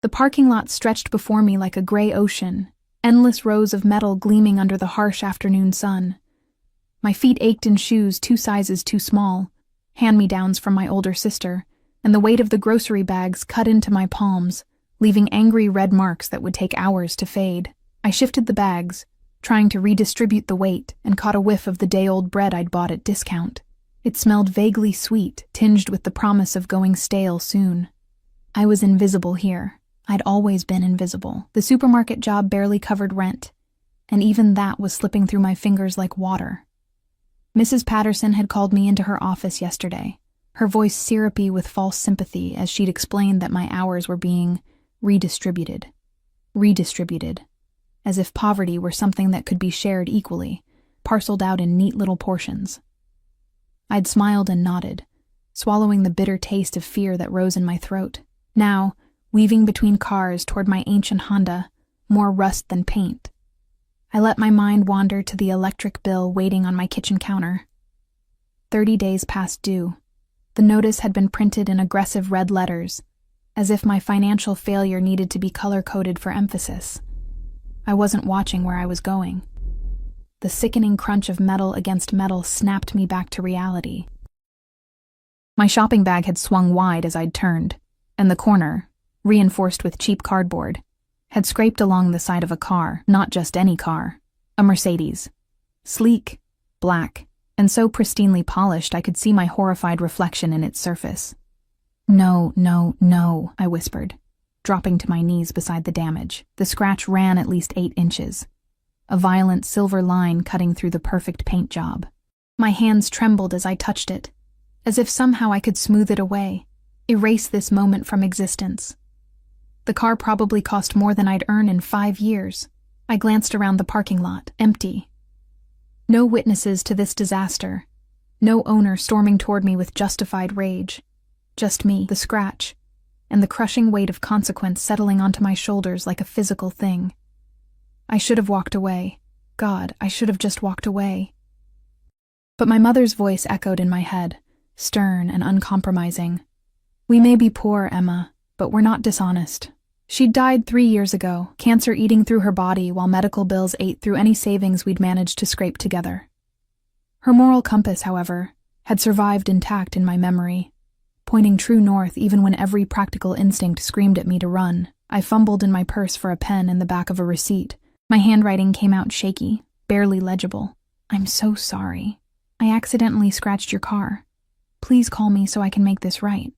The parking lot stretched before me like a gray ocean, endless rows of metal gleaming under the harsh afternoon sun. My feet ached in shoes 2 sizes too small, hand-me-downs from my older sister, and the weight of the grocery bags cut into my palms, leaving angry red marks that would take hours to fade. I shifted the bags, trying to redistribute the weight, and caught a whiff of the day-old bread I'd bought at discount. It smelled vaguely sweet, tinged with the promise of going stale soon. I was invisible here. I'd always been invisible. The supermarket job barely covered rent, and even that was slipping through my fingers like water. Mrs. Patterson had called me into her office yesterday, her voice syrupy with false sympathy as she'd explained that my hours were being redistributed. Redistributed. As if poverty were something that could be shared equally, parceled out in neat little portions. I'd smiled and nodded, swallowing the bitter taste of fear that rose in my throat. Now, weaving between cars toward my ancient Honda, more rust than paint, I let my mind wander to the electric bill waiting on my kitchen counter. 30 days past due. The notice had been printed in aggressive red letters, as if my financial failure needed to be color-coded for emphasis. I wasn't watching where I was going. The sickening crunch of metal against metal snapped me back to reality. My shopping bag had swung wide as I'd turned, and the corner, reinforced with cheap cardboard, had scraped along the side of a car, not just any car, a Mercedes. Sleek, black, and so pristinely polished I could see my horrified reflection in its surface. No, no, no, I whispered, dropping to my knees beside the damage. The scratch ran at least 8 inches, a violent silver line cutting through the perfect paint job. My hands trembled as I touched it, as if somehow I could smooth it away, erase this moment from existence. The car probably cost more than I'd earn in 5 years. I glanced around the parking lot, empty. No witnesses to this disaster. No owner storming toward me with justified rage. Just me, the scratch, and the crushing weight of consequence settling onto my shoulders like a physical thing. I should have walked away. God, I should have just walked away. But my mother's voice echoed in my head, stern and uncompromising. We may be poor, Emma, but we're not dishonest. She'd died 3 years ago, cancer eating through her body while medical bills ate through any savings we'd managed to scrape together. Her moral compass, however, had survived intact in my memory, pointing true north even when every practical instinct screamed at me to run. I fumbled in my purse for a pen in the back of a receipt. My handwriting came out shaky, barely legible. I'm so sorry. I accidentally scratched your car. Please call me so I can make this right.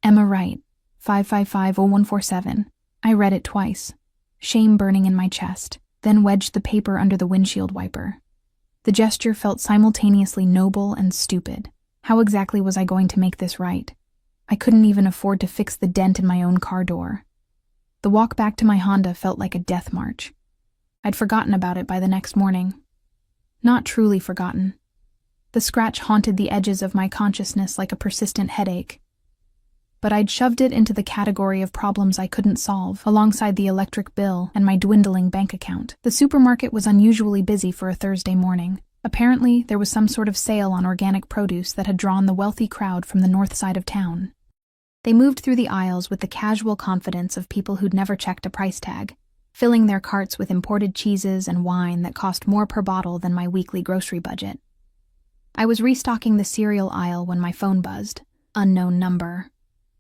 Emma Wright, 555-0147. I read it twice, shame burning in my chest, then wedged the paper under the windshield wiper. The gesture felt simultaneously noble and stupid. How exactly was I going to make this right? I couldn't even afford to fix the dent in my own car door. The walk back to my Honda felt like a death march. I'd forgotten about it by the next morning. Not truly forgotten. The scratch haunted the edges of my consciousness like a persistent headache. But I'd shoved it into the category of problems I couldn't solve, alongside the electric bill and my dwindling bank account. The supermarket was unusually busy for a Thursday morning. Apparently, there was some sort of sale on organic produce that had drawn the wealthy crowd from the north side of town. They moved through the aisles with the casual confidence of people who'd never checked a price tag, filling their carts with imported cheeses and wine that cost more per bottle than my weekly grocery budget. I was restocking the cereal aisle when my phone buzzed. Unknown number.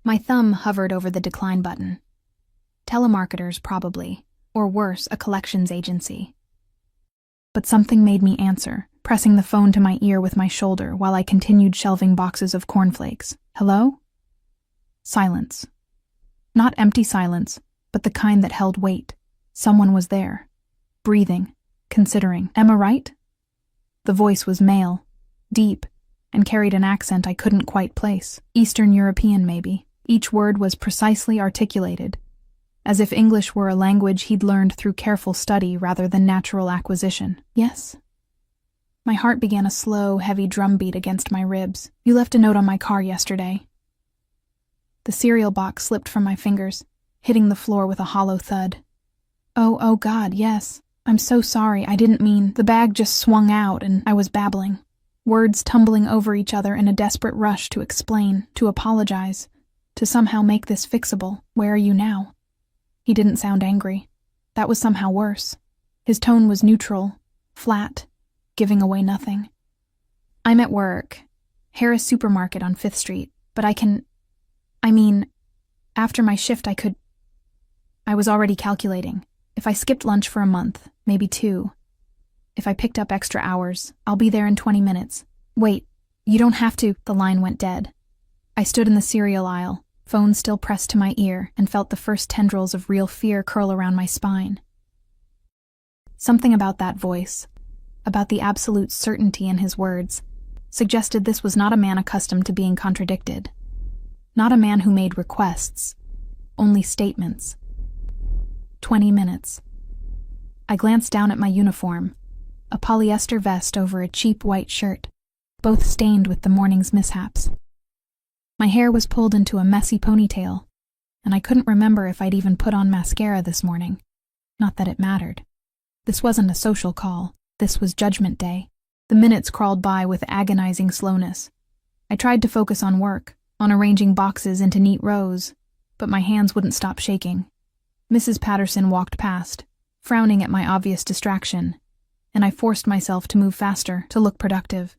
My thumb hovered over the decline button. Telemarketers, probably, or worse, a collections agency. But something made me answer, pressing the phone to my ear with my shoulder while I continued shelving boxes of cornflakes. Hello? Silence. Not empty silence, but the kind that held weight. Someone was there, breathing, considering. Emma Wright? The voice was male, deep, and carried an accent I couldn't quite place. Eastern European, maybe. Each word was precisely articulated, as if English were a language he'd learned through careful study rather than natural acquisition. Yes? My heart began a slow, heavy drumbeat against my ribs. You left a note on my car yesterday. The cereal box slipped from my fingers, hitting the floor with a hollow thud. Oh God, yes. I'm so sorry, I didn't mean. The bag just swung out and I was babbling. Words tumbling over each other in a desperate rush to explain, to apologize, to somehow make this fixable. Where are you now? He didn't sound angry. That was somehow worse. His tone was neutral, flat, giving away nothing. "I'm at work. Harris Supermarket on 5th Street, but after my shift I was already calculating. If I skipped lunch for a month, maybe 2. If I picked up extra hours, I'll be there in 20 minutes. Wait, you don't have to." The line went dead. I stood in the cereal aisle, phone still pressed to my ear, and felt the first tendrils of real fear curl around my spine. Something about that voice, about the absolute certainty in his words, suggested this was not a man accustomed to being contradicted. Not a man who made requests, only statements. 20 minutes. I glanced down at my uniform, a polyester vest over a cheap white shirt, both stained with the morning's mishaps. My hair was pulled into a messy ponytail, and I couldn't remember if I'd even put on mascara this morning. Not that it mattered. This wasn't a social call. This was Judgment Day. The minutes crawled by with agonizing slowness. I tried to focus on work, on arranging boxes into neat rows, but my hands wouldn't stop shaking. Mrs. Patterson walked past, frowning at my obvious distraction, and I forced myself to move faster, to look productive.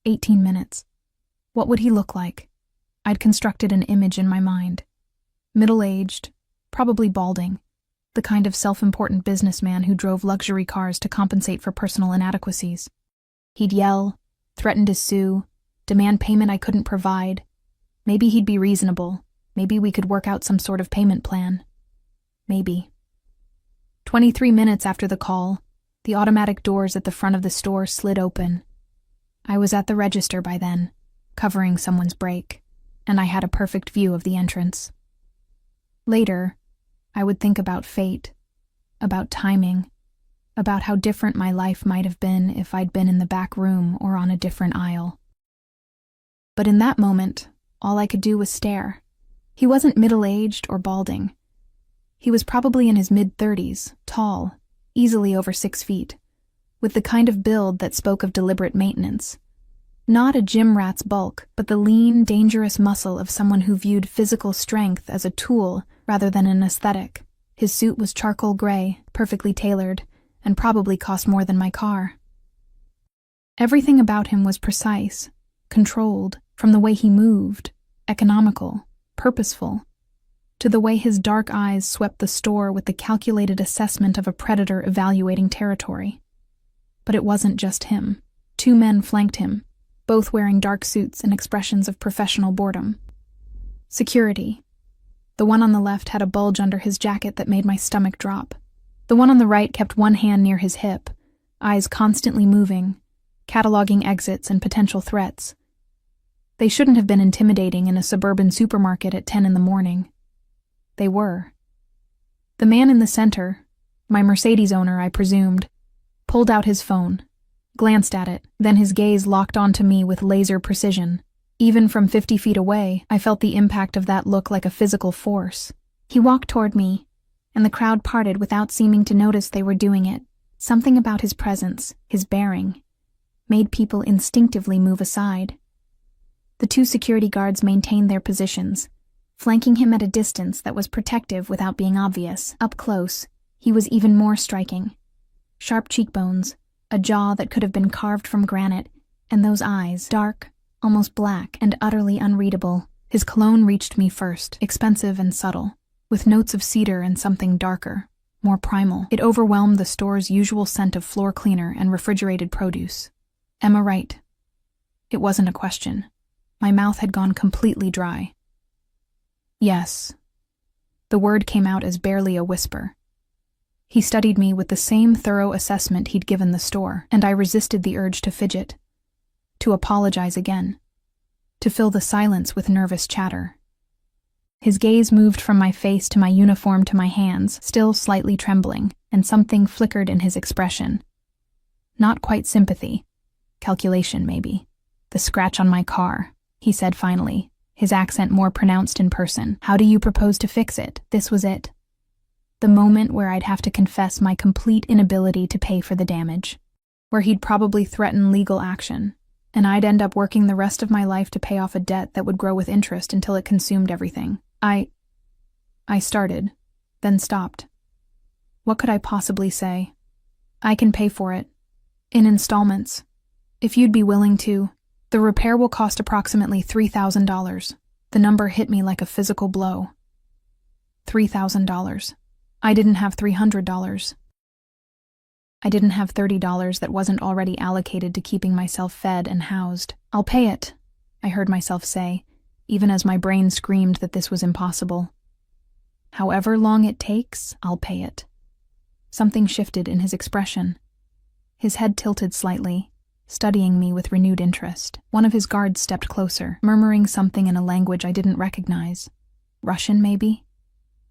18 minutes. What would he look like? I'd constructed an image in my mind. Middle-aged, probably balding, the kind of self-important businessman who drove luxury cars to compensate for personal inadequacies. He'd yell, threaten to sue, demand payment I couldn't provide. Maybe he'd be reasonable. Maybe we could work out some sort of payment plan. Maybe. 23 minutes after the call, the automatic doors at the front of the store slid open. I was at the register by then, covering someone's break, and I had a perfect view of the entrance. Later, I would think about fate, about timing, about how different my life might have been if I'd been in the back room or on a different aisle. But in that moment, all I could do was stare. He wasn't middle-aged or balding. He was probably in his mid-30s, tall, easily over 6 feet, with the kind of build that spoke of deliberate maintenance. Not a gym rat's bulk, but the lean, dangerous muscle of someone who viewed physical strength as a tool rather than an aesthetic. His suit was charcoal gray, perfectly tailored, and probably cost more than my car. Everything about him was precise, controlled, from the way he moved, economical, purposeful, to the way his dark eyes swept the store with the calculated assessment of a predator evaluating territory. But it wasn't just him. 2 men flanked him, both wearing dark suits and expressions of professional boredom. Security. The one on the left had a bulge under his jacket that made my stomach drop. The one on the right kept one hand near his hip, eyes constantly moving, cataloging exits and potential threats. They shouldn't have been intimidating in a suburban supermarket at 10 in the morning. They were. The man in the center, my Mercedes owner, I presumed, pulled out his phone, glanced at it, then his gaze locked onto me with laser precision. Even from 50 feet away, I felt the impact of that look like a physical force. He walked toward me, and the crowd parted without seeming to notice they were doing it. Something about his presence, his bearing, made people instinctively move aside. The 2 security guards maintained their positions, flanking him at a distance that was protective without being obvious. Up close, he was even more striking. Sharp cheekbones, a jaw that could have been carved from granite, and those eyes, dark, almost black, and utterly unreadable. His cologne reached me first, expensive and subtle, with notes of cedar and something darker, more primal. It overwhelmed the store's usual scent of floor cleaner and refrigerated produce. Emma right. It wasn't a question. My mouth had gone completely dry. Yes. The word came out as barely a whisper. He studied me with the same thorough assessment he'd given the store, and I resisted the urge to fidget, to apologize again, to fill the silence with nervous chatter. His gaze moved from my face to my uniform to my hands, still slightly trembling, and something flickered in his expression. Not quite sympathy. Calculation, maybe. The scratch on my car, he said finally, his accent more pronounced in person. How do you propose to fix it? This was it. The moment where I'd have to confess my complete inability to pay for the damage, where he'd probably threaten legal action, and I'd end up working the rest of my life to pay off a debt that would grow with interest until it consumed everything. I started, then stopped. What could I possibly say? I can pay for it. In installments. If you'd be willing to. The repair will cost approximately $3,000. The number hit me like a physical blow. $3,000. I didn't have $300. I didn't have $30 that wasn't already allocated to keeping myself fed and housed. I'll pay it, I heard myself say, even as my brain screamed that this was impossible. However long it takes, I'll pay it. Something shifted in his expression. His head tilted slightly, studying me with renewed interest. One of his guards stepped closer, murmuring something in a language I didn't recognize. Russian, maybe?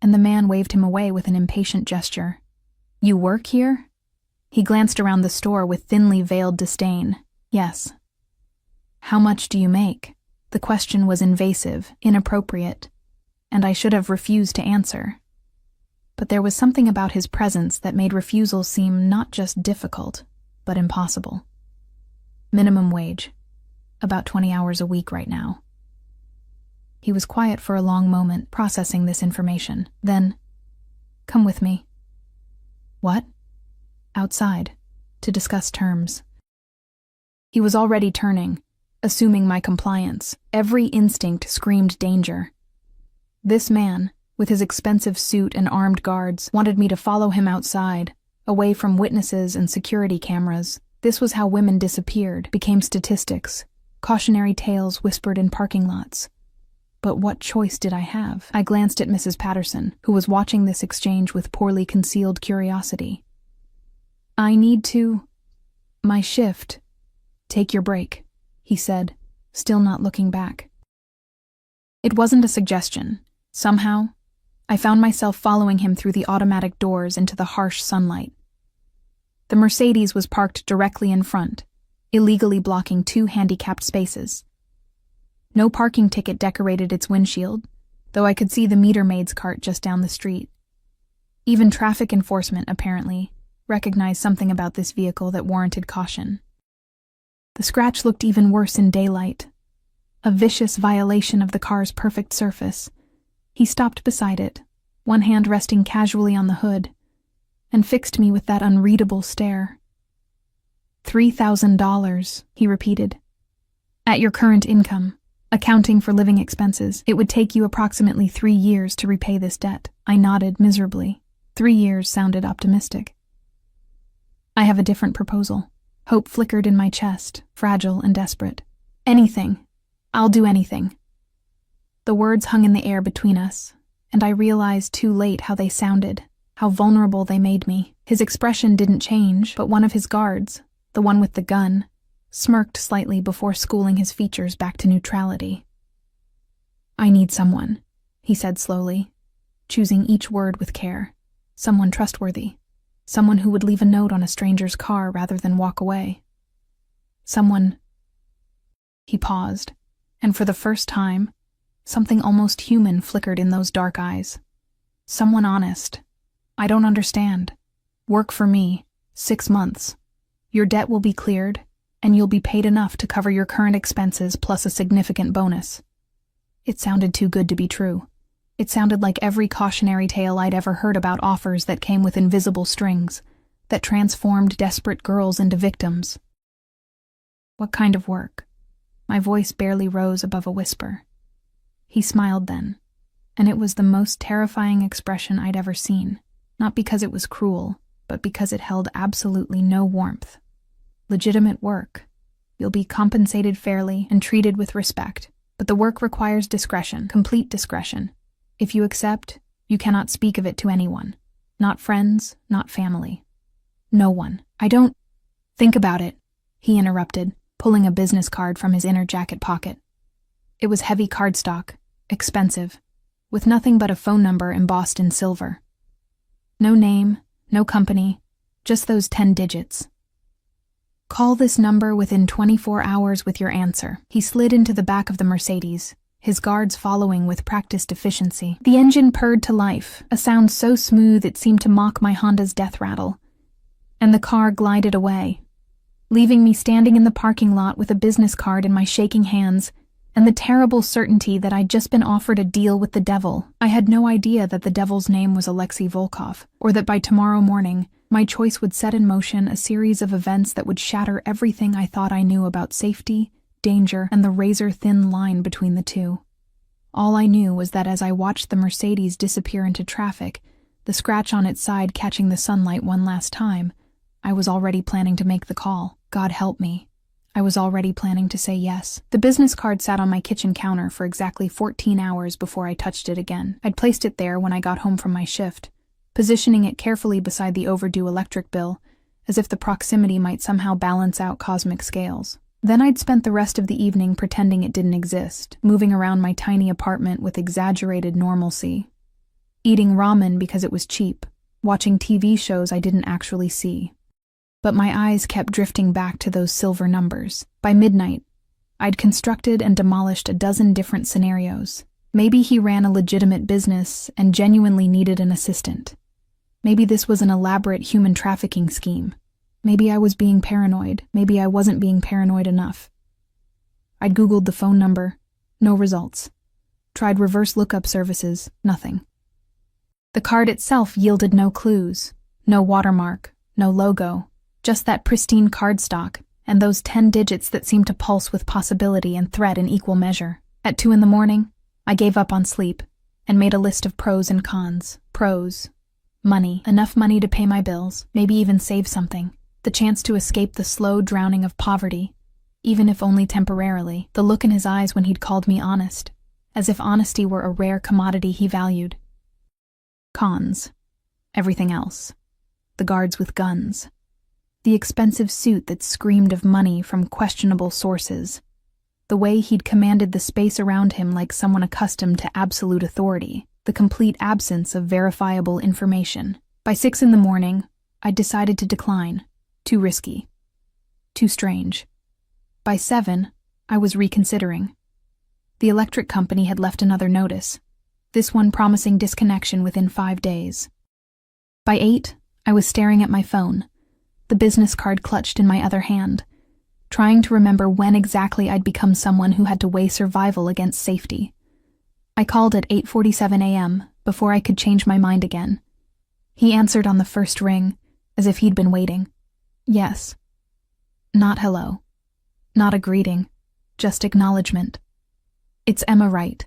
And the man waved him away with an impatient gesture. You work here? He glanced around the store with thinly veiled disdain. Yes. How much do you make? The question was invasive, inappropriate, and I should have refused to answer. But there was something about his presence that made refusal seem not just difficult, but impossible. Minimum wage. About 20 hours a week right now. He was quiet for a long moment, processing this information. Then, come with me. What? Outside, to discuss terms. He was already turning, assuming my compliance. Every instinct screamed danger. This man, with his expensive suit and armed guards, wanted me to follow him outside, away from witnesses and security cameras. This was how women disappeared, became statistics, cautionary tales whispered in parking lots. But what choice did I have? I glanced at Mrs. Patterson, who was watching this exchange with poorly concealed curiosity. I need to... My shift. Take your break, he said, still not looking back. It wasn't a suggestion. Somehow, I found myself following him through the automatic doors into the harsh sunlight. The Mercedes was parked directly in front, illegally blocking 2 handicapped spaces. No parking ticket decorated its windshield, though I could see the meter maid's cart just down the street. Even traffic enforcement, apparently, recognized something about this vehicle that warranted caution. The scratch looked even worse in daylight, a vicious violation of the car's perfect surface. He stopped beside it, one hand resting casually on the hood, and fixed me with that unreadable stare. $3,000, he repeated. At your current income, accounting for living expenses, it would take you approximately 3 years to repay this debt. I nodded miserably. 3 years sounded optimistic. I have a different proposal. Hope flickered in my chest, fragile and desperate. Anything. I'll do anything. The words hung in the air between us, and I realized too late how they sounded, how vulnerable they made me. His expression didn't change, but one of his guards, the one with the gun, smirked slightly before schooling his features back to neutrality. I need someone, he said slowly, choosing each word with care. Someone trustworthy. Someone who would leave a note on a stranger's car rather than walk away. Someone... He paused, and for the first time, something almost human flickered in those dark eyes. Someone honest. I don't understand. Work for me. 6 months. Your debt will be cleared, and you'll be paid enough to cover your current expenses plus a significant bonus. It sounded too good to be true. It sounded like every cautionary tale I'd ever heard about offers that came with invisible strings, that transformed desperate girls into victims. What kind of work? My voice barely rose above a whisper. He smiled then, and it was the most terrifying expression I'd ever seen, not because it was cruel, but because it held absolutely no warmth. Legitimate work. You'll be compensated fairly and treated with respect, but the work requires discretion, complete discretion. If you accept, you cannot speak of it to anyone. Not friends, not family. No one. I don't... Think about it, he interrupted, pulling a business card from his inner jacket pocket. It was heavy cardstock, expensive, with nothing but a phone number embossed in silver. No name, no company, just those 10 digits. Call this number within 24 hours with your answer. He slid into the back of the Mercedes, his guards following with practiced efficiency. The engine purred to life, a sound so smooth it seemed to mock my Honda's death rattle. And the car glided away, leaving me standing in the parking lot with a business card in my shaking hands and the terrible certainty that I'd just been offered a deal with the devil. I had no idea that the devil's name was Alexei Volkov, or that by tomorrow morning, my choice would set in motion a series of events that would shatter everything I thought I knew about safety, danger, and the razor-thin line between the two. All I knew was that as I watched the Mercedes disappear into traffic, the scratch on its side catching the sunlight one last time, I was already planning to make the call. God help me. I was already planning to say yes. The business card sat on my kitchen counter for exactly 14 hours before I touched it again. I'd placed it there when I got home from my shift, positioning it carefully beside the overdue electric bill, as if the proximity might somehow balance out cosmic scales. Then I'd spent the rest of the evening pretending it didn't exist, moving around my tiny apartment with exaggerated normalcy, eating ramen because it was cheap, watching TV shows I didn't actually see. But my eyes kept drifting back to those silver numbers. By midnight, I'd constructed and demolished a dozen different scenarios. Maybe he ran a legitimate business and genuinely needed an assistant. Maybe this was an elaborate human trafficking scheme. Maybe I was being paranoid. Maybe I wasn't being paranoid enough. I'd Googled the phone number. No results. Tried reverse lookup services. Nothing. The card itself yielded no clues. No watermark. No logo. Just that pristine cardstock, and those 10 digits that seemed to pulse with possibility and threat in equal measure. At 2 a.m, I gave up on sleep, and made a list of pros and cons. Pros. Money. Enough money to pay my bills, maybe even save something. The chance to escape the slow drowning of poverty, even if only temporarily. The look in his eyes when he'd called me honest, as if honesty were a rare commodity he valued. Cons. Everything else. The guards with guns. The expensive suit that screamed of money from questionable sources. The way he'd commanded the space around him like someone accustomed to absolute authority. The complete absence of verifiable information. By 6 a.m, I'd decided to decline. Too risky. Too strange. By 7, I was reconsidering. The electric company had left another notice, this one promising disconnection within 5 days. By 8, I was staring at my phone, the business card clutched in my other hand, trying to remember when exactly I'd become someone who had to weigh survival against safety. I called at 8:47 a.m. before I could change my mind again. He answered on the first ring, as if he'd been waiting. Yes. Not hello. Not a greeting. Just acknowledgement. It's Emma Wright.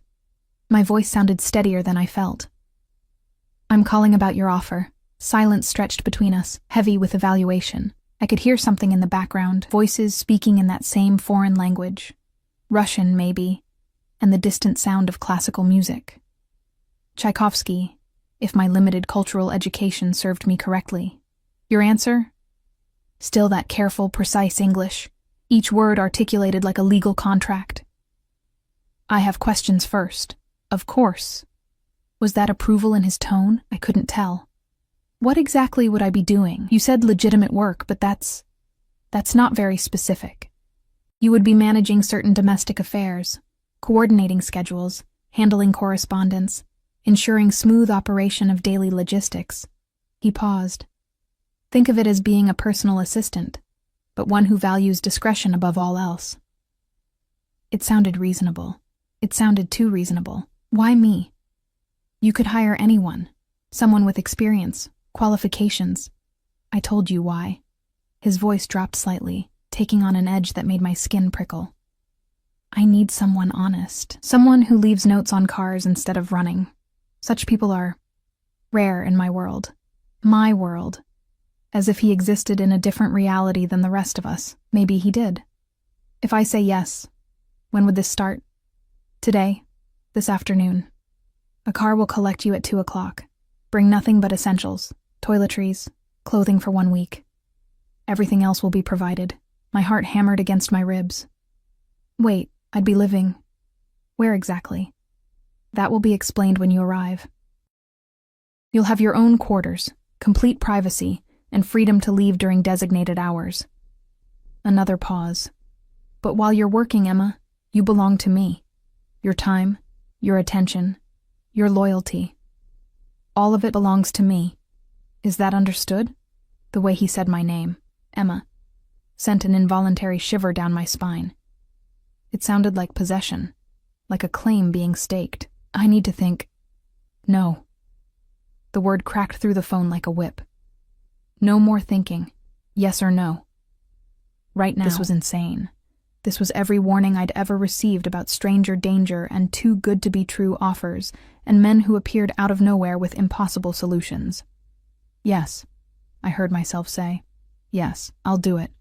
My voice sounded steadier than I felt. I'm calling about your offer. Silence stretched between us, heavy with evaluation. I could hear something in the background, voices speaking in that same foreign language. Russian, maybe, and the distant sound of classical music. Tchaikovsky, if my limited cultural education served me correctly. Your answer? Still that careful, precise English, each word articulated like a legal contract. I have questions first. Of course. Was that approval in his tone? I couldn't tell. What exactly would I be doing? You said legitimate work, but that's not very specific. You would be managing certain domestic affairs, coordinating schedules, handling correspondence, ensuring smooth operation of daily logistics. He paused. Think of it as being a personal assistant, but one who values discretion above all else. It sounded reasonable. It sounded too reasonable. Why me? You could hire anyone, someone with experience, qualifications. I told you why. His voice dropped slightly, taking on an edge that made my skin prickle. I need someone honest, someone who leaves notes on cars instead of running. Such people are rare in my world. My world. As if he existed in a different reality than the rest of us. Maybe he did. If I say yes, when would this start? Today. This afternoon. A car will collect you at 2 o'clock. Bring nothing but essentials, toiletries, clothing for 1 week. Everything else will be provided. My heart hammered against my ribs. Wait, I'd be living. Where exactly? That will be explained when you arrive. You'll have your own quarters, complete privacy, and freedom to leave during designated hours. Another pause. But while you're working, Emma, you belong to me. Your time, your attention, your loyalty. All of it belongs to me. Is that understood? The way he said my name, Emma, sent an involuntary shiver down my spine. It sounded like possession. like a claim being staked. I need to think. No. The word cracked through the phone like a whip. No more thinking. Yes or no. Right now. This was insane. This was every warning I'd ever received about stranger danger and too good to be true offers, and men who appeared out of nowhere with impossible solutions. Yes, I heard myself say. Yes, I'll do it.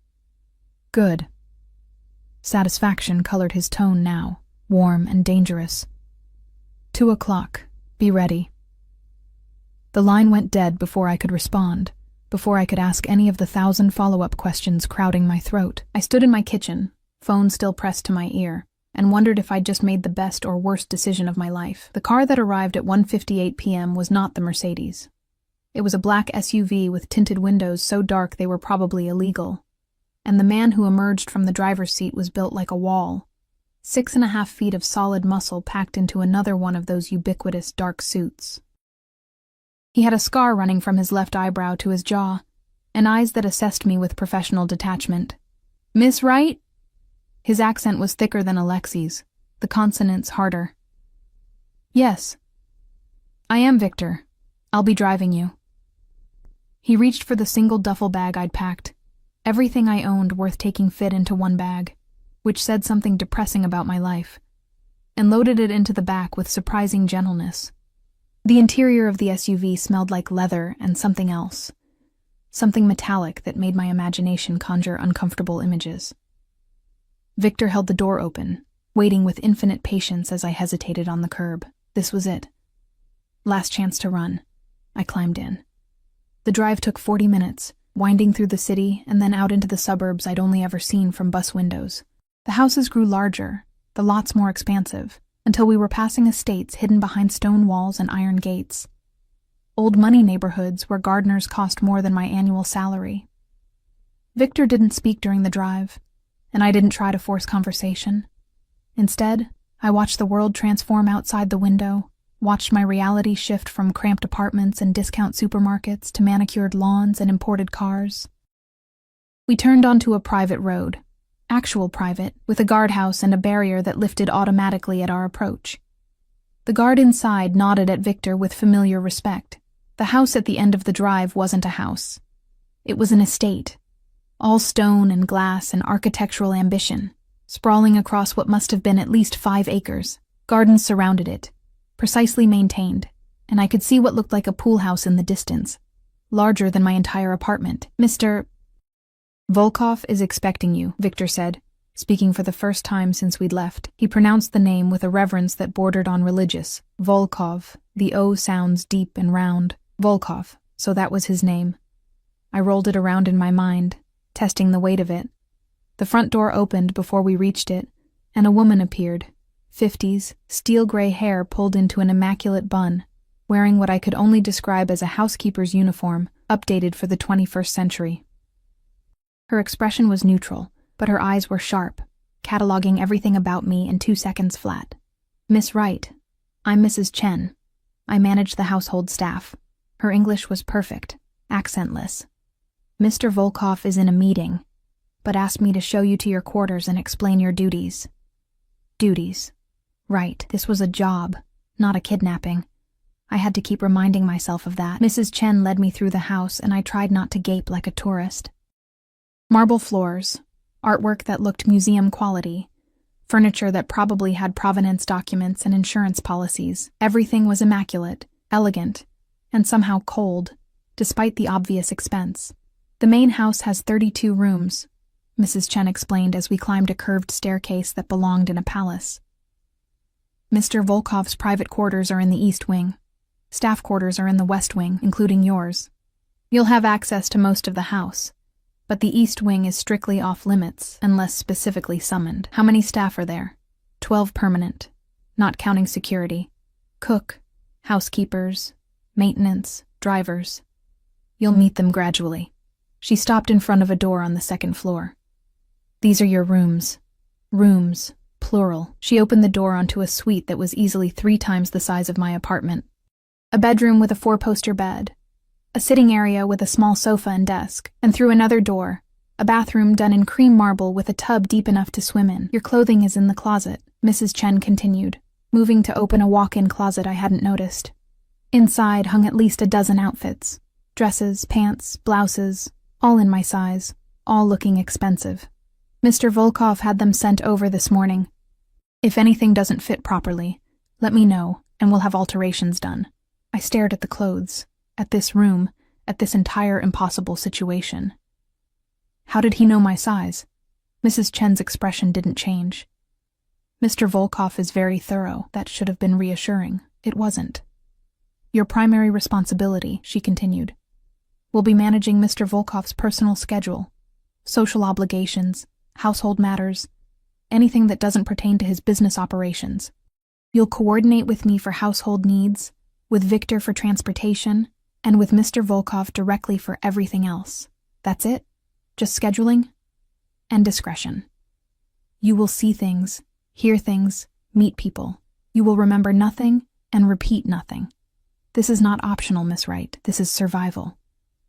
Good. Satisfaction colored his tone now, warm and dangerous. 2 o'clock. Be ready. The line went dead before I could respond, before I could ask any of the 1,000 follow-up questions crowding my throat. I stood in my kitchen, phone still pressed to my ear, and wondered if I'd just made the best or worst decision of my life. The car that arrived at 1:58 p.m. was not the Mercedes. It was a black SUV with tinted windows so dark they were probably illegal, and the man who emerged from the driver's seat was built like a wall, 6.5 feet of solid muscle packed into another one of those ubiquitous dark suits. He had a scar running from his left eyebrow to his jaw, and eyes that assessed me with professional detachment. "Miss Wright?" His accent was thicker than Alexi's, the consonants harder. "Yes. I am Victor. I'll be driving you." He reached for the single duffel bag I'd packed, everything I owned worth taking fit into one bag, which said something depressing about my life, and loaded it into the back with surprising gentleness. The interior of the SUV smelled like leather and something else, something metallic that made my imagination conjure uncomfortable images. Victor held the door open, waiting with infinite patience as I hesitated on the curb. This was it. Last chance to run. I climbed in. The drive took 40 minutes, winding through the city and then out into the suburbs I'd only ever seen from bus windows. The houses grew larger, the lots more expansive, until we were passing estates hidden behind stone walls and iron gates. Old money neighborhoods where gardeners cost more than my annual salary. Victor didn't speak during the drive, and I didn't try to force conversation. Instead, I watched the world transform outside the window, watched my reality shift from cramped apartments and discount supermarkets to manicured lawns and imported cars. We turned onto a private road, actual private, with a guardhouse and a barrier that lifted automatically at our approach. The guard inside nodded at Victor with familiar respect. The house at the end of the drive wasn't a house. It was an estate, all stone and glass and architectural ambition, sprawling across what must have been at least 5 acres. Gardens surrounded it, precisely maintained, and I could see what looked like a pool house in the distance, larger than my entire apartment. "Mr. Volkov is expecting you," Victor said, speaking for the first time since we'd left. He pronounced the name with a reverence that bordered on religious. Volkov, the O sounds deep and round. Volkov, so that was his name. I rolled it around in my mind, testing the weight of it. The front door opened before we reached it, and a woman appeared, 50s, steel-gray hair pulled into an immaculate bun, wearing what I could only describe as a housekeeper's uniform, updated for the 21st century. Her expression was neutral, but her eyes were sharp, cataloging everything about me in 2 seconds flat. "Miss Wright, I'm Mrs. Chen. I manage the household staff." Her English was perfect, accentless. "Mr. Volkov is in a meeting, but asked me to show you to your quarters and explain your duties." Duties. Right, this was a job, not a kidnapping. I had to keep reminding myself of that. Mrs. Chen led me through the house, and I tried not to gape like a tourist. Marble floors, artwork that looked museum quality, furniture that probably had provenance documents and insurance policies. Everything was immaculate, elegant, and somehow cold, despite the obvious expense. "The main house has 32 rooms," Mrs. Chen explained as we climbed a curved staircase that belonged in a palace. "Mr. Volkov's private quarters are in the east wing. Staff quarters are in the west wing, including yours. You'll have access to most of the house, but the east wing is strictly off-limits unless specifically summoned." "How many staff are there?" 12 permanent, not counting security. Cook, housekeepers, maintenance, drivers. You'll meet them gradually." She stopped in front of a door on the 2nd floor. "These are your rooms. Rooms, plural." She opened the door onto a suite that was easily 3 times the size of my apartment. A bedroom with a 4-poster bed, a sitting area with a small sofa and desk, and through another door, a bathroom done in cream marble with a tub deep enough to swim in. "Your clothing is in the closet," Mrs. Chen continued, moving to open a walk-in closet I hadn't noticed. Inside hung at least a dozen outfits. Dresses, pants, blouses, all in my size, all looking expensive. Mr. Volkov had them sent over this morning. If anything doesn't fit properly, let me know, and we'll have alterations done. I stared at the clothes, at this room, at this entire impossible situation. How did he know my size? Mrs. Chen's expression didn't change. Mr. Volkov is very thorough. That should have been reassuring. It wasn't. Your primary responsibility, she continued, will be managing Mr. Volkov's personal schedule, social obligations, household matters, anything that doesn't pertain to his business operations. You'll coordinate with me for household needs, with Victor for transportation, and with Mr. Volkov directly for everything else. That's it? Just scheduling? And discretion. You will see things, hear things, meet people. You will remember nothing and repeat nothing. This is not optional, Miss Wright. This is survival.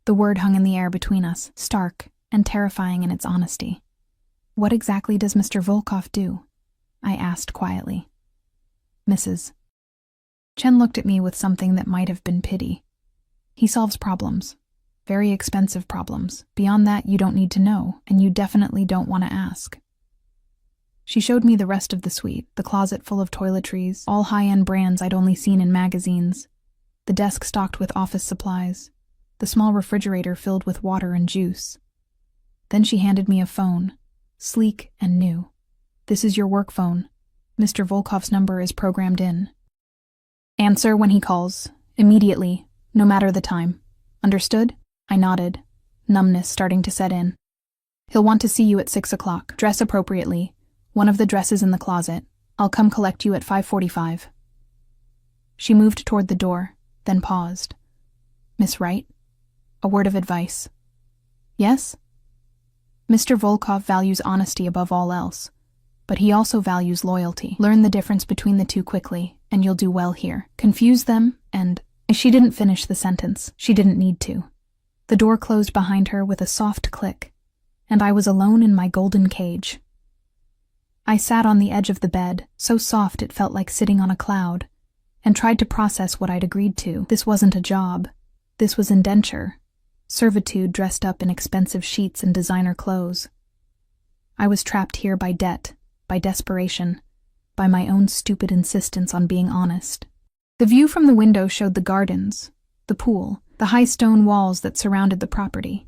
The word hung in the air between us, stark and terrifying in its honesty. What exactly does Mr. Volkov do? I asked quietly. Mrs. Chen looked at me with something that might have been pity. He solves problems. Very expensive problems. Beyond that, you don't need to know, and you definitely don't want to ask. She showed me the rest of the suite, the closet full of toiletries, all high-end brands I'd only seen in magazines, the desk stocked with office supplies, the small refrigerator filled with water and juice. Then she handed me a phone, sleek and new. This is your work phone. Mr. Volkov's number is programmed in. Answer when he calls, immediately, no matter the time. Understood? I nodded, numbness starting to set in. He'll want to see you at 6 o'clock. Dress appropriately. One of the dresses in the closet. I'll come collect you at 5:45. She moved toward the door, then paused. Miss Wright? A word of advice. Yes? Mr. Volkov values honesty above all else, but he also values loyalty. Learn the difference between the two quickly, and you'll do well here. Confuse them, and... She didn't finish the sentence. She didn't need to. The door closed behind her with a soft click, and I was alone in my golden cage. I sat on the edge of the bed, so soft it felt like sitting on a cloud, and tried to process what I'd agreed to. This wasn't a job. This was indenture. Servitude dressed up in expensive sheets and designer clothes. I was trapped here by debt, by desperation, by my own stupid insistence on being honest. The view from the window showed the gardens, the pool, the high stone walls that surrounded the property.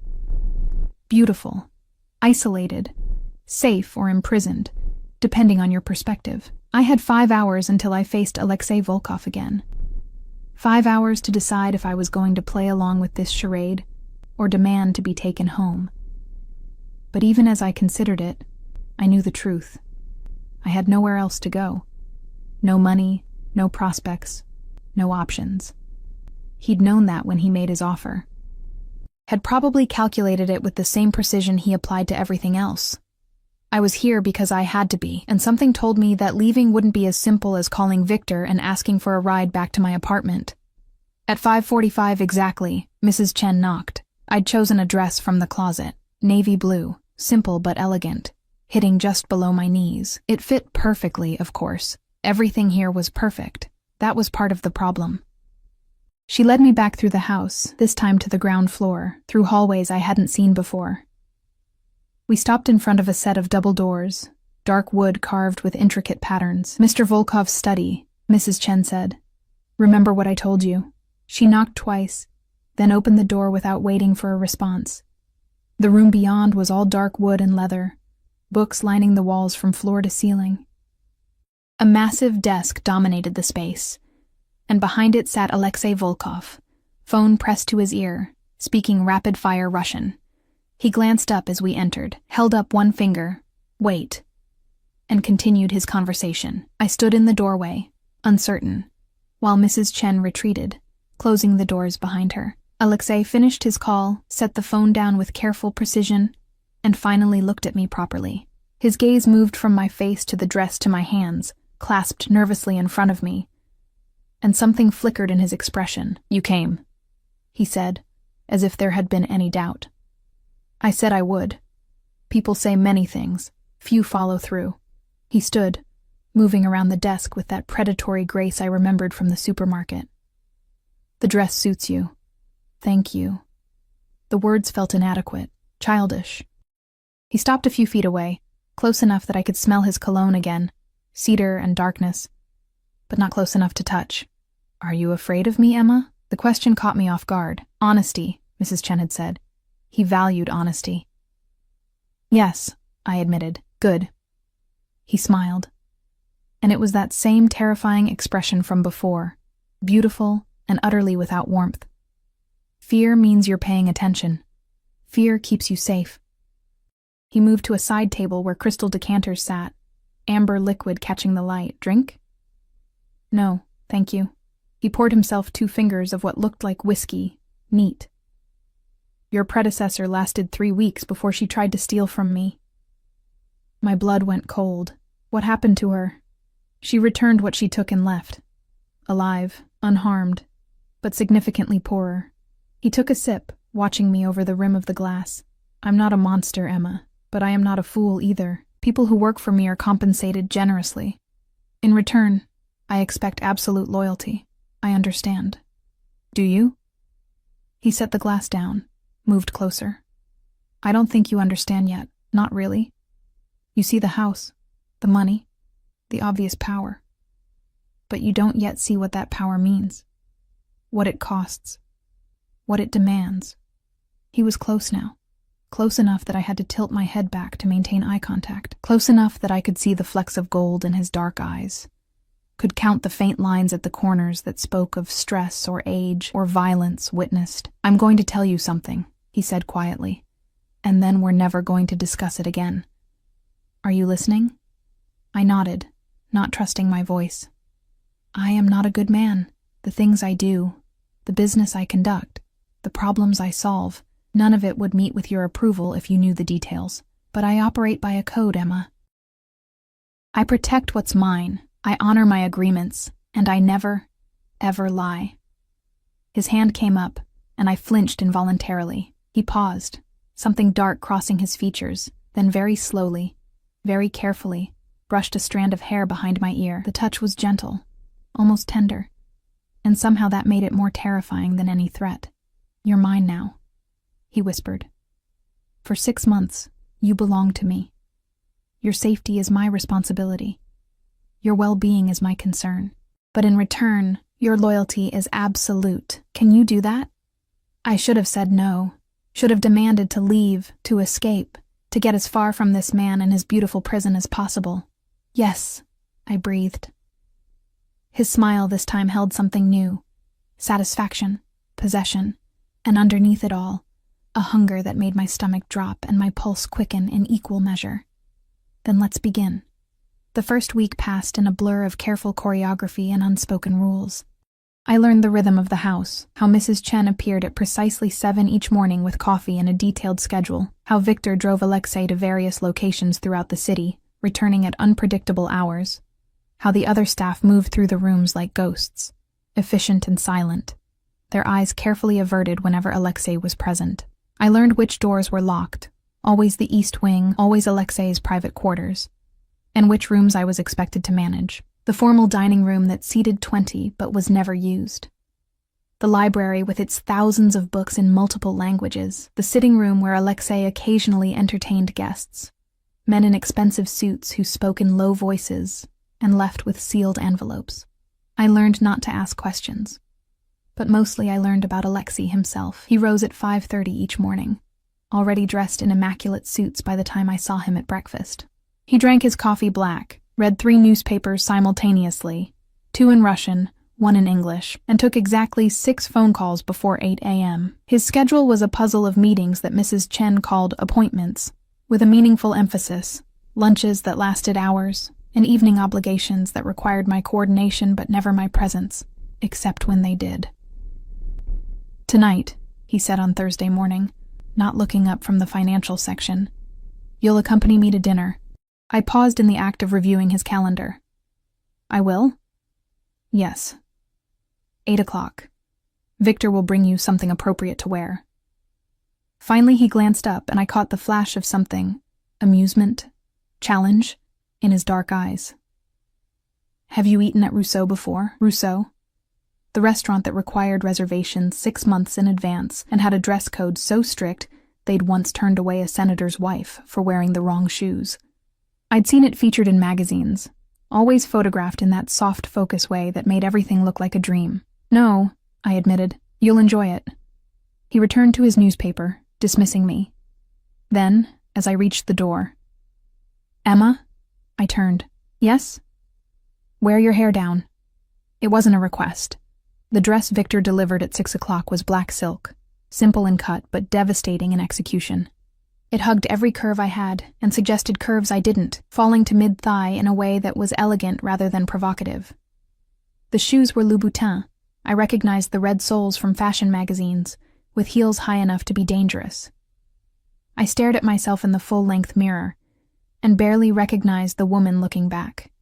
Beautiful, isolated, safe or imprisoned, depending on your perspective. I had 5 hours until I faced Alexei Volkov again. 5 hours to decide if I was going to play along with this charade or demand to be taken home. But even as I considered it, I knew the truth. I had nowhere else to go. No money, no prospects, no options. He'd known that when he made his offer. Had probably calculated it with the same precision he applied to everything else. I was here because I had to be, and something told me that leaving wouldn't be as simple as calling Victor and asking for a ride back to my apartment. At 5:45 exactly, Mrs. Chen knocked. I'd chosen a dress from the closet, navy blue, simple but elegant, hitting just below my knees. It fit perfectly, of course. Everything here was perfect. That was part of the problem. She led me back through the house, this time to the ground floor, through hallways I hadn't seen before. We stopped in front of a set of double doors, dark wood carved with intricate patterns. Mr. Volkov's study, Mrs. Chen said. Remember what I told you? She knocked twice, then opened the door without waiting for a response. The room beyond was all dark wood and leather, books lining the walls from floor to ceiling. A massive desk dominated the space, and behind it sat Alexei Volkov, phone pressed to his ear, speaking rapid-fire Russian. He glanced up as we entered, held up one finger, wait, and continued his conversation. I stood in the doorway, uncertain, while Mrs. Chen retreated, closing the doors behind her. Alexei finished his call, set the phone down with careful precision, and finally looked at me properly. His gaze moved from my face to the dress to my hands, clasped nervously in front of me, and something flickered in his expression. You came, he said, as if there had been any doubt. I said I would. People say many things. Few follow through. He stood, moving around the desk with that predatory grace I remembered from the supermarket. "The dress suits you. Thank you." The words felt inadequate, childish. He stopped a few feet away, close enough that I could smell his cologne again, cedar and darkness, but not close enough to touch. "Are you afraid of me, Emma?" The question caught me off guard. "Honesty," Mrs. Chen had said. He valued honesty. "Yes," I admitted. "Good." He smiled. And it was that same terrifying expression from before, beautiful and utterly without warmth. Fear means you're paying attention. Fear keeps you safe. He moved to a side table where crystal decanters sat, amber liquid catching the light. "Drink?" "No, thank you." He poured himself 2 fingers of what looked like whiskey, neat. "Your predecessor lasted 3 weeks before she tried to steal from me." My blood went cold. What happened to her? She returned what she took and left. Alive, unharmed, but significantly poorer. He took a sip, watching me over the rim of the glass. "I'm not a monster, Emma, but I am not a fool either. People who work for me are compensated generously. In return, I expect absolute loyalty. I understand." "Do you?" He set the glass down, moved closer. "I don't think you understand yet. Not really. You see the house, the money, the obvious power. But you don't yet see what that power means. What it costs. What it demands." He was close now. Close enough that I had to tilt my head back to maintain eye contact. Close enough that I could see the flecks of gold in his dark eyes. Could count the faint lines at the corners that spoke of stress or age or violence witnessed. "I'm going to tell you something," he said quietly, "and then we're never going to discuss it again. Are you listening?" I nodded, not trusting my voice. "I am not a good man. The things I do, the business I conduct, the problems I solve, none of it would meet with your approval if you knew the details. But I operate by a code, Emma. I protect what's mine. I honor my agreements, and I never, ever lie." His hand came up, and I flinched involuntarily. He paused, something dark crossing his features, then very slowly, very carefully, brushed a strand of hair behind my ear. The touch was gentle, almost tender, and somehow that made it more terrifying than any threat. "You're mine now," he whispered. "For 6 months, you belong to me. Your safety is my responsibility. Your well-being is my concern. But in return, your loyalty is absolute. Can you do that?" I should have said no, should have demanded to leave, to escape, to get as far from this man and his beautiful prison as possible. "Yes," I breathed. His smile this time held something new. Satisfaction, possession, and underneath it all, a hunger that made my stomach drop and my pulse quicken in equal measure. "Then let's begin." The first week passed in a blur of careful choreography and unspoken rules. I learned the rhythm of the house, how Mrs. Chen appeared at precisely 7 each morning with coffee and a detailed schedule, how Victor drove Alexei to various locations throughout the city, returning at unpredictable hours, how the other staff moved through the rooms like ghosts, efficient and silent, their eyes carefully averted whenever Alexei was present. I learned which doors were locked, always the east wing, always Alexei's private quarters, and which rooms I was expected to manage. The formal dining room that seated 20 but was never used. The library with its thousands of books in multiple languages. The sitting room where Alexei occasionally entertained guests. Men in expensive suits who spoke in low voices and left with sealed envelopes. I learned not to ask questions. But mostly I learned about Alexei himself. He rose at 5:30 each morning, already dressed in immaculate suits by the time I saw him at breakfast. He drank his coffee black, read 3 newspapers simultaneously, 2 in Russian, 1 in English, and took exactly 6 phone calls before 8 a.m. His schedule was a puzzle of meetings that Mrs. Chen called appointments, with a meaningful emphasis, lunches that lasted hours, and evening obligations that required my coordination but never my presence, except when they did. "Tonight," he said on Thursday morning, not looking up from the financial section, "you'll accompany me to dinner." I paused in the act of reviewing his calendar. "I will?" "Yes. 8 o'clock. Victor will bring you something appropriate to wear." Finally he glanced up and I caught the flash of something, amusement, challenge, in his dark eyes. Have you eaten at Rousseau before? Rousseau? The restaurant that required reservations 6 months in advance and had a dress code so strict they'd once turned away a senator's wife for wearing the wrong shoes. I'd seen it featured in magazines, always photographed in that soft focus way that made everything look like a dream. No, I admitted. You'll enjoy it. He returned to his newspaper, dismissing me. Then, as I reached the door, Emma? I turned. Yes? Wear your hair down. It wasn't a request. The dress Victor delivered at 6 o'clock was black silk, simple in cut but devastating in execution. It hugged every curve I had and suggested curves I didn't, falling to mid-thigh in a way that was elegant rather than provocative. The shoes were Louboutin. I recognized the red soles from fashion magazines, with heels high enough to be dangerous. I stared at myself in the full-length mirror and barely recognized the woman looking back.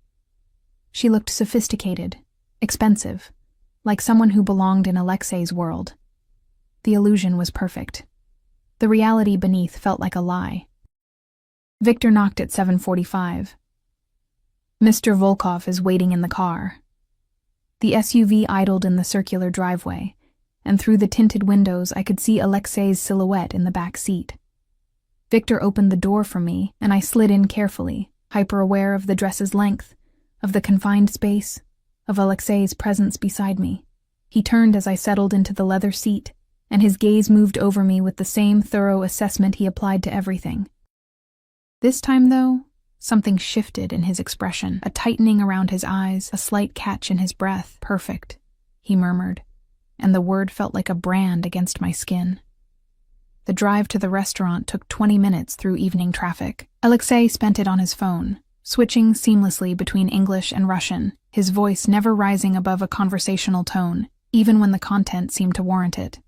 She looked sophisticated, expensive, like someone who belonged in Alexei's world. The illusion was perfect. The reality beneath felt like a lie. Victor knocked at 7:45. Mr. Volkov is waiting in the car. The SUV idled in the circular driveway, and through the tinted windows I could see Alexei's silhouette in the back seat. Victor opened the door for me, and I slid in carefully, hyper-aware of the dress's length, of the confined space, of Alexei's presence beside me. He turned as I settled into the leather seat, and his gaze moved over me with the same thorough assessment he applied to everything. This time, though, something shifted in his expression, a tightening around his eyes, a slight catch in his breath. Perfect, he murmured, and the word felt like a brand against my skin. The drive to the restaurant took 20 minutes through evening traffic. Alexei spent it on his phone, switching seamlessly between English and Russian, his voice never rising above a conversational tone, even when the content seemed to warrant it.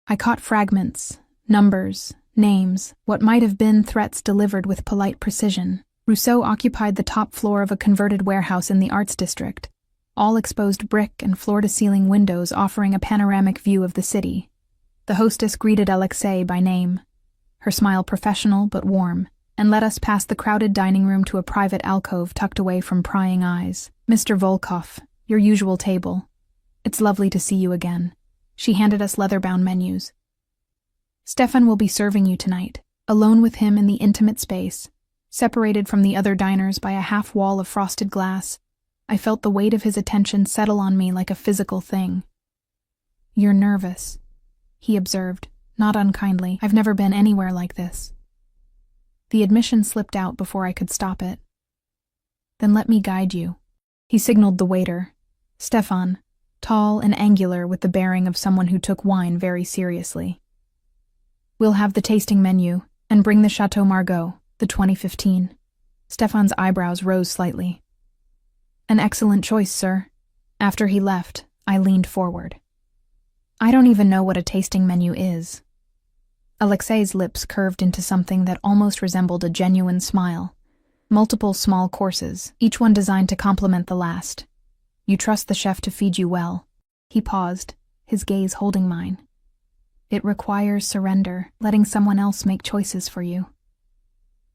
I caught fragments, numbers, names, what might have been threats delivered with polite precision. Rousseau occupied the top floor of a converted warehouse in the Arts District, all exposed brick and floor-to-ceiling windows offering a panoramic view of the city. The hostess greeted Alexei by name, her smile professional but warm, and led us past the crowded dining room to a private alcove tucked away from prying eyes. Mr. Volkov, your usual table. It's lovely to see you again. She handed us leather-bound menus. Stefan will be serving you tonight, alone with him in the intimate space, separated from the other diners by a half wall of frosted glass. I felt the weight of his attention settle on me like a physical thing. You're nervous, he observed, not unkindly. I've never been anywhere like this. The admission slipped out before I could stop it. Then let me guide you. He signaled the waiter. Stefan, tall and angular with the bearing of someone who took wine very seriously. We'll have the tasting menu, and bring the Chateau Margaux, the 2015. Stefan's eyebrows rose slightly. An excellent choice, sir. After he left, I leaned forward. I don't even know what a tasting menu is. Alexei's lips curved into something that almost resembled a genuine smile. Multiple small courses, each one designed to complement the last. You trust the chef to feed you well. He paused, his gaze holding mine. It requires surrender, letting someone else make choices for you.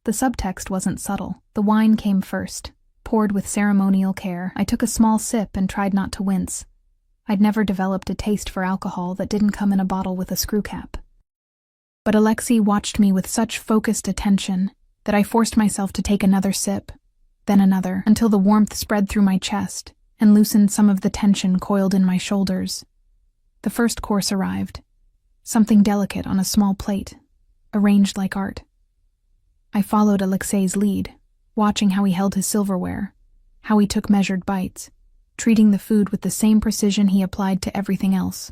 The subtext wasn't subtle. The wine came first, poured with ceremonial care. I took a small sip and tried not to wince. I'd never developed a taste for alcohol that didn't come in a bottle with a screw cap. But Alexei watched me with such focused attention that I forced myself to take another sip, then another, until the warmth spread through my chest and loosened some of the tension coiled in my shoulders. The first course arrived. Something delicate on a small plate, arranged like art. I followed Alexei's lead, watching how he held his silverware, how he took measured bites, treating the food with the same precision he applied to everything else.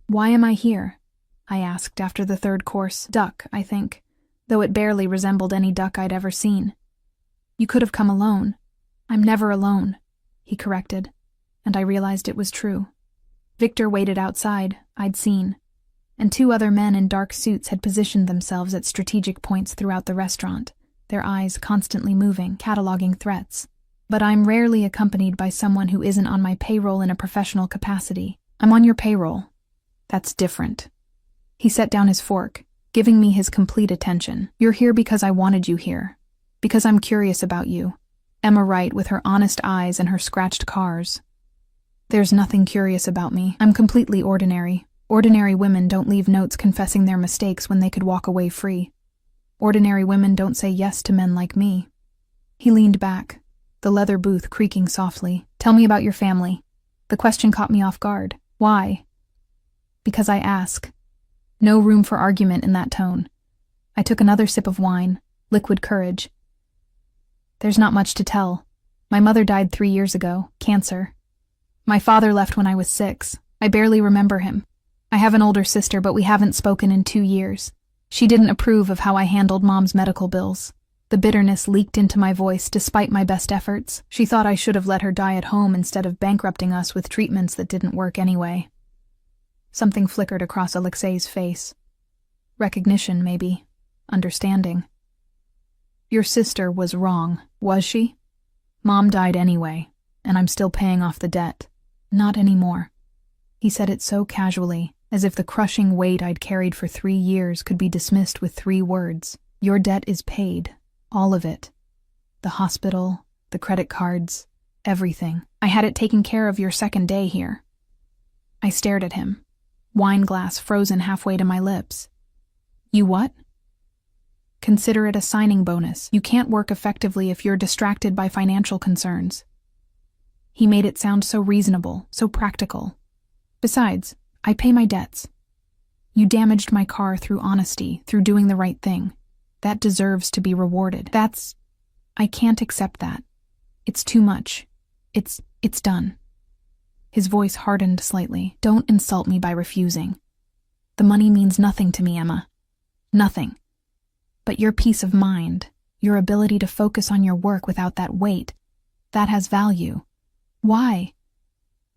Why am I here? I asked after the third course. Duck, I think, though it barely resembled any duck I'd ever seen. You could have come alone. I'm never alone, he corrected, and I realized it was true. Victor waited outside, I'd seen, and 2 other men in dark suits had positioned themselves at strategic points throughout the restaurant, their eyes constantly moving, cataloging threats. But I'm rarely accompanied by someone who isn't on my payroll in a professional capacity. I'm on your payroll. That's different. He set down his fork, giving me his complete attention. You're here because I wanted you here, because I'm curious about you, Emma Wright with her honest eyes and her scratched cars. There's nothing curious about me. I'm completely ordinary. Ordinary women don't leave notes confessing their mistakes when they could walk away free. Ordinary women don't say yes to men like me. He leaned back, the leather booth creaking softly. Tell me about your family. The question caught me off guard. Why? Because I ask. No room for argument in that tone. I took another sip of wine, liquid courage. There's not much to tell. My mother died 3 years ago, cancer. My father left when I was 6. I barely remember him. I have an older sister, but we haven't spoken in 2 years. She didn't approve of how I handled Mom's medical bills. The bitterness leaked into my voice despite my best efforts. She thought I should have let her die at home instead of bankrupting us with treatments that didn't work anyway. Something flickered across Alexei's face. Recognition, maybe. Understanding. Your sister was wrong, was she? Mom died anyway, and I'm still paying off the debt. Not anymore. He said it so casually, as if the crushing weight I'd carried for 3 years could be dismissed with 3 words. Your debt is paid. All of it. The hospital, the credit cards, everything. I had it taken care of your second day here. I stared at him, wine glass frozen halfway to my lips. You what? Consider it a signing bonus. You can't work effectively if you're distracted by financial concerns. He made it sound so reasonable, so practical. Besides, I pay my debts. You damaged my car through honesty, through doing the right thing. That deserves to be rewarded. I can't accept that. It's too much. It's done. His voice hardened slightly. Don't insult me by refusing. The money means nothing to me, Emma. Nothing. But your peace of mind, your ability to focus on your work without that weight, that has value. Why?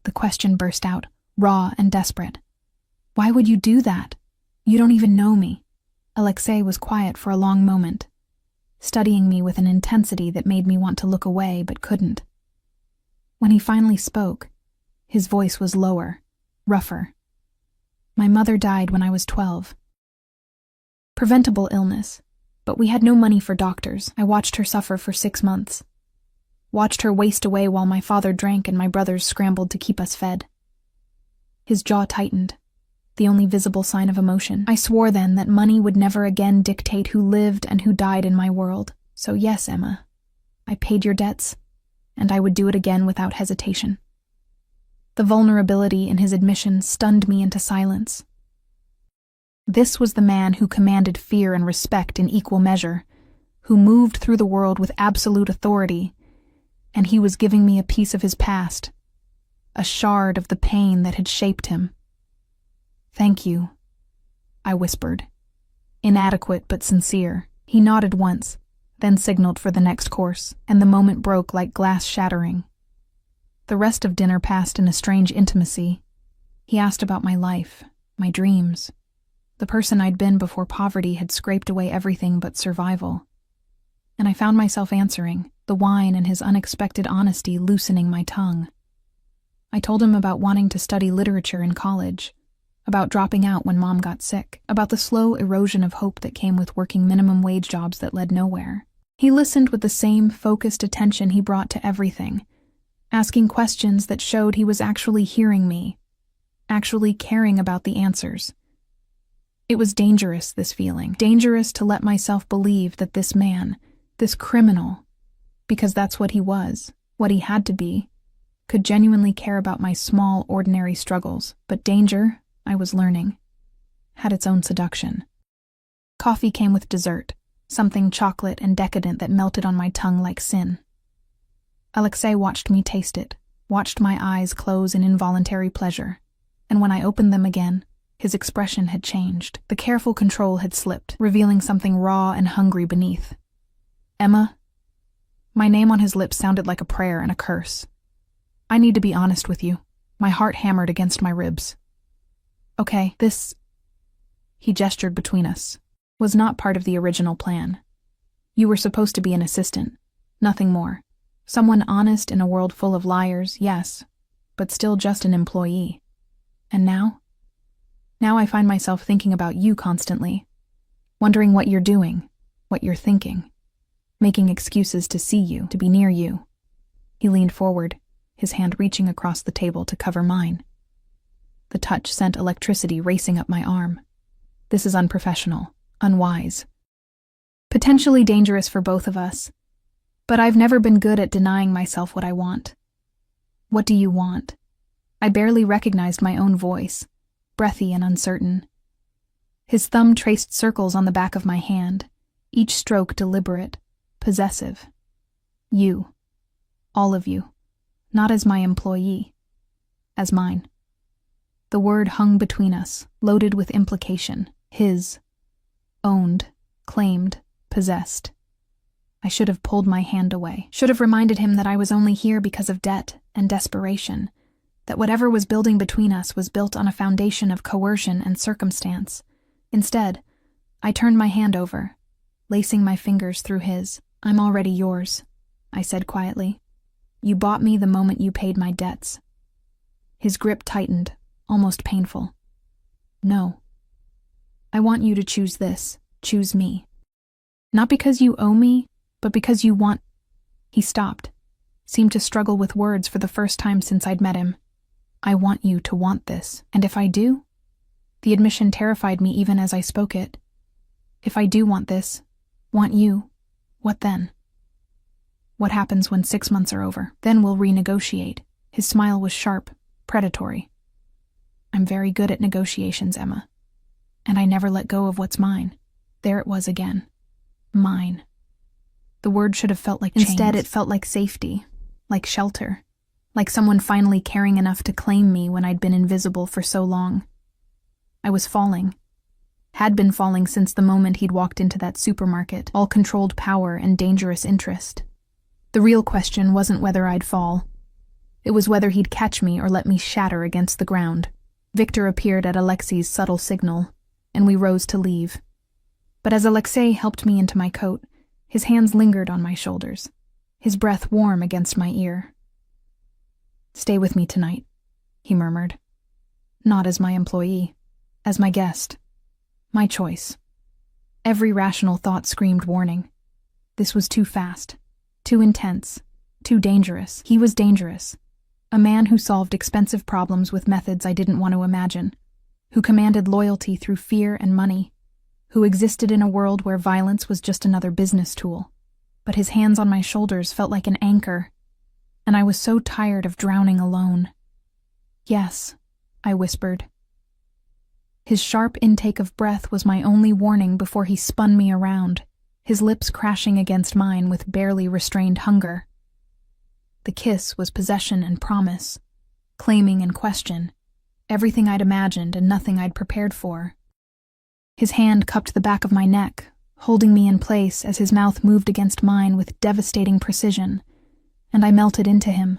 The question burst out, raw and desperate. Why would you do that? You don't even know me. Alexei was quiet for a long moment, studying me with an intensity that made me want to look away but couldn't. When he finally spoke, his voice was lower, rougher. My mother died when I was 12. Preventable illness, but we had no money for doctors. I watched her suffer for 6 months. Watched her waste away while my father drank and my brothers scrambled to keep us fed. His jaw tightened, the only visible sign of emotion. I swore then that money would never again dictate who lived and who died in my world. So yes, Emma, I paid your debts, and I would do it again without hesitation. The vulnerability in his admission stunned me into silence. This was the man who commanded fear and respect in equal measure, who moved through the world with absolute authority, and he was giving me a piece of his past, a shard of the pain that had shaped him. Thank you, I whispered. Inadequate but sincere. He nodded once, then signaled for the next course, and the moment broke like glass shattering. The rest of dinner passed in a strange intimacy. He asked about my life, my dreams. The person I'd been before poverty had scraped away everything but survival. And I found myself answering, the wine and his unexpected honesty loosening my tongue. I told him about wanting to study literature in college, about dropping out when Mom got sick, about the slow erosion of hope that came with working minimum wage jobs that led nowhere. He listened with the same focused attention he brought to everything, asking questions that showed he was actually hearing me, actually caring about the answers. It was dangerous, this feeling, dangerous to let myself believe that this man, this criminal, because that's what he was, what he had to be, could genuinely care about my small, ordinary struggles. But danger, I was learning, had its own seduction. Coffee came with dessert, something chocolate and decadent that melted on my tongue like sin. Alexei watched me taste it, watched my eyes close in involuntary pleasure, and when I opened them again, his expression had changed. The careful control had slipped, revealing something raw and hungry beneath. Emma? My name on his lips sounded like a prayer and a curse. I need to be honest with you. My heart hammered against my ribs. Okay, this, he gestured between us, was not part of the original plan. You were supposed to be an assistant, nothing more. Someone honest in a world full of liars, yes, but still just an employee. And now? Now I find myself thinking about you constantly, wondering what you're doing, what you're thinking. making excuses to see you, to be near you. He leaned forward, his hand reaching across the table to cover mine. The touch sent electricity racing up my arm. This is unprofessional, unwise. Potentially dangerous for both of us. But I've never been good at denying myself what I want. What do you want? I barely recognized my own voice, breathy and uncertain. His thumb traced circles on the back of my hand, each stroke deliberate, possessive. You. All of you. Not as my employee. As mine. The word hung between us, loaded with implication. His. Owned. Claimed. Possessed. I should have pulled my hand away, should have reminded him that I was only here because of debt and desperation, that whatever was building between us was built on a foundation of coercion and circumstance. Instead, I turned my hand over, lacing my fingers through his. I'm already yours, I said quietly. You bought me the moment you paid my debts. His grip tightened, almost painful. No. I want you to choose this, choose me. Not because you owe me, but because you want. He stopped, seemed to struggle with words for the first time since I'd met him. I want you to want this, and if I do? The admission terrified me even as I spoke it. If I do want this, want you, what then? What happens when 6 months are over? Then we'll renegotiate. His smile was sharp, predatory. I'm very good at negotiations, Emma. And I never let go of what's mine. There it was again. Mine. The word should have felt like chains. Instead, it felt like safety, like shelter, like someone finally caring enough to claim me when I'd been invisible for so long. I was falling. Had been falling since the moment he'd walked into that supermarket, all controlled power and dangerous interest. The real question wasn't whether I'd fall. It was whether he'd catch me or let me shatter against the ground. Victor appeared at Alexei's subtle signal, and we rose to leave. But as Alexei helped me into my coat, his hands lingered on my shoulders, his breath warm against my ear. Stay with me tonight, he murmured. Not as my employee, as my guest. My choice. Every rational thought screamed warning. This was too fast, too intense, too dangerous. He was dangerous. A man who solved expensive problems with methods I didn't want to imagine, who commanded loyalty through fear and money, who existed in a world where violence was just another business tool. But his hands on my shoulders felt like an anchor, and I was so tired of drowning alone. Yes, I whispered. His sharp intake of breath was my only warning before he spun me around, his lips crashing against mine with barely restrained hunger. The kiss was possession and promise, claiming and question, everything I'd imagined and nothing I'd prepared for. His hand cupped the back of my neck, holding me in place as his mouth moved against mine with devastating precision, and I melted into him.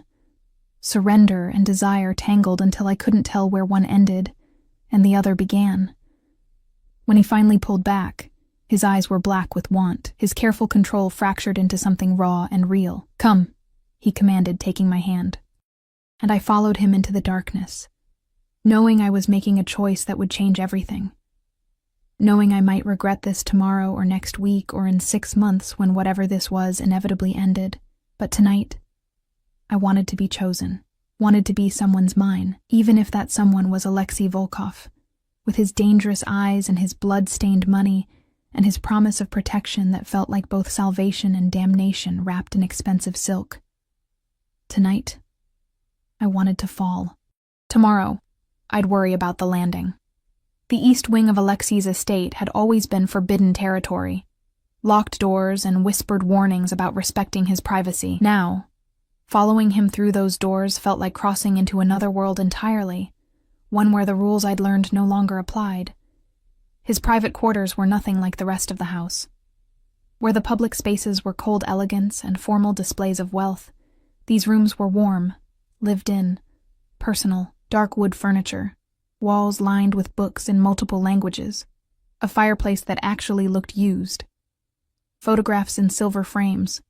Surrender and desire tangled until I couldn't tell where one ended and the other began. When he finally pulled back, his eyes were black with want, his careful control fractured into something raw and real. Come, he commanded, taking my hand. And I followed him into the darkness, knowing I was making a choice that would change everything. Knowing I might regret this tomorrow or next week or in 6 months when whatever this was inevitably ended. But tonight, I wanted to be chosen, wanted to be someone's mine, even if that someone was Alexei Volkov, with his dangerous eyes and his blood-stained money and his promise of protection that felt like both salvation and damnation wrapped in expensive silk. Tonight, I wanted to fall. Tomorrow, I'd worry about the landing. The east wing of Alexei's estate had always been forbidden territory, locked doors and whispered warnings about respecting his privacy. Now, following him through those doors felt like crossing into another world entirely, one where the rules I'd learned no longer applied. His private quarters were nothing like the rest of the house. Where the public spaces were cold elegance and formal displays of wealth, these rooms were warm, lived in, personal, dark wood furniture, walls lined with books in multiple languages, a fireplace that actually looked used, photographs in silver frames,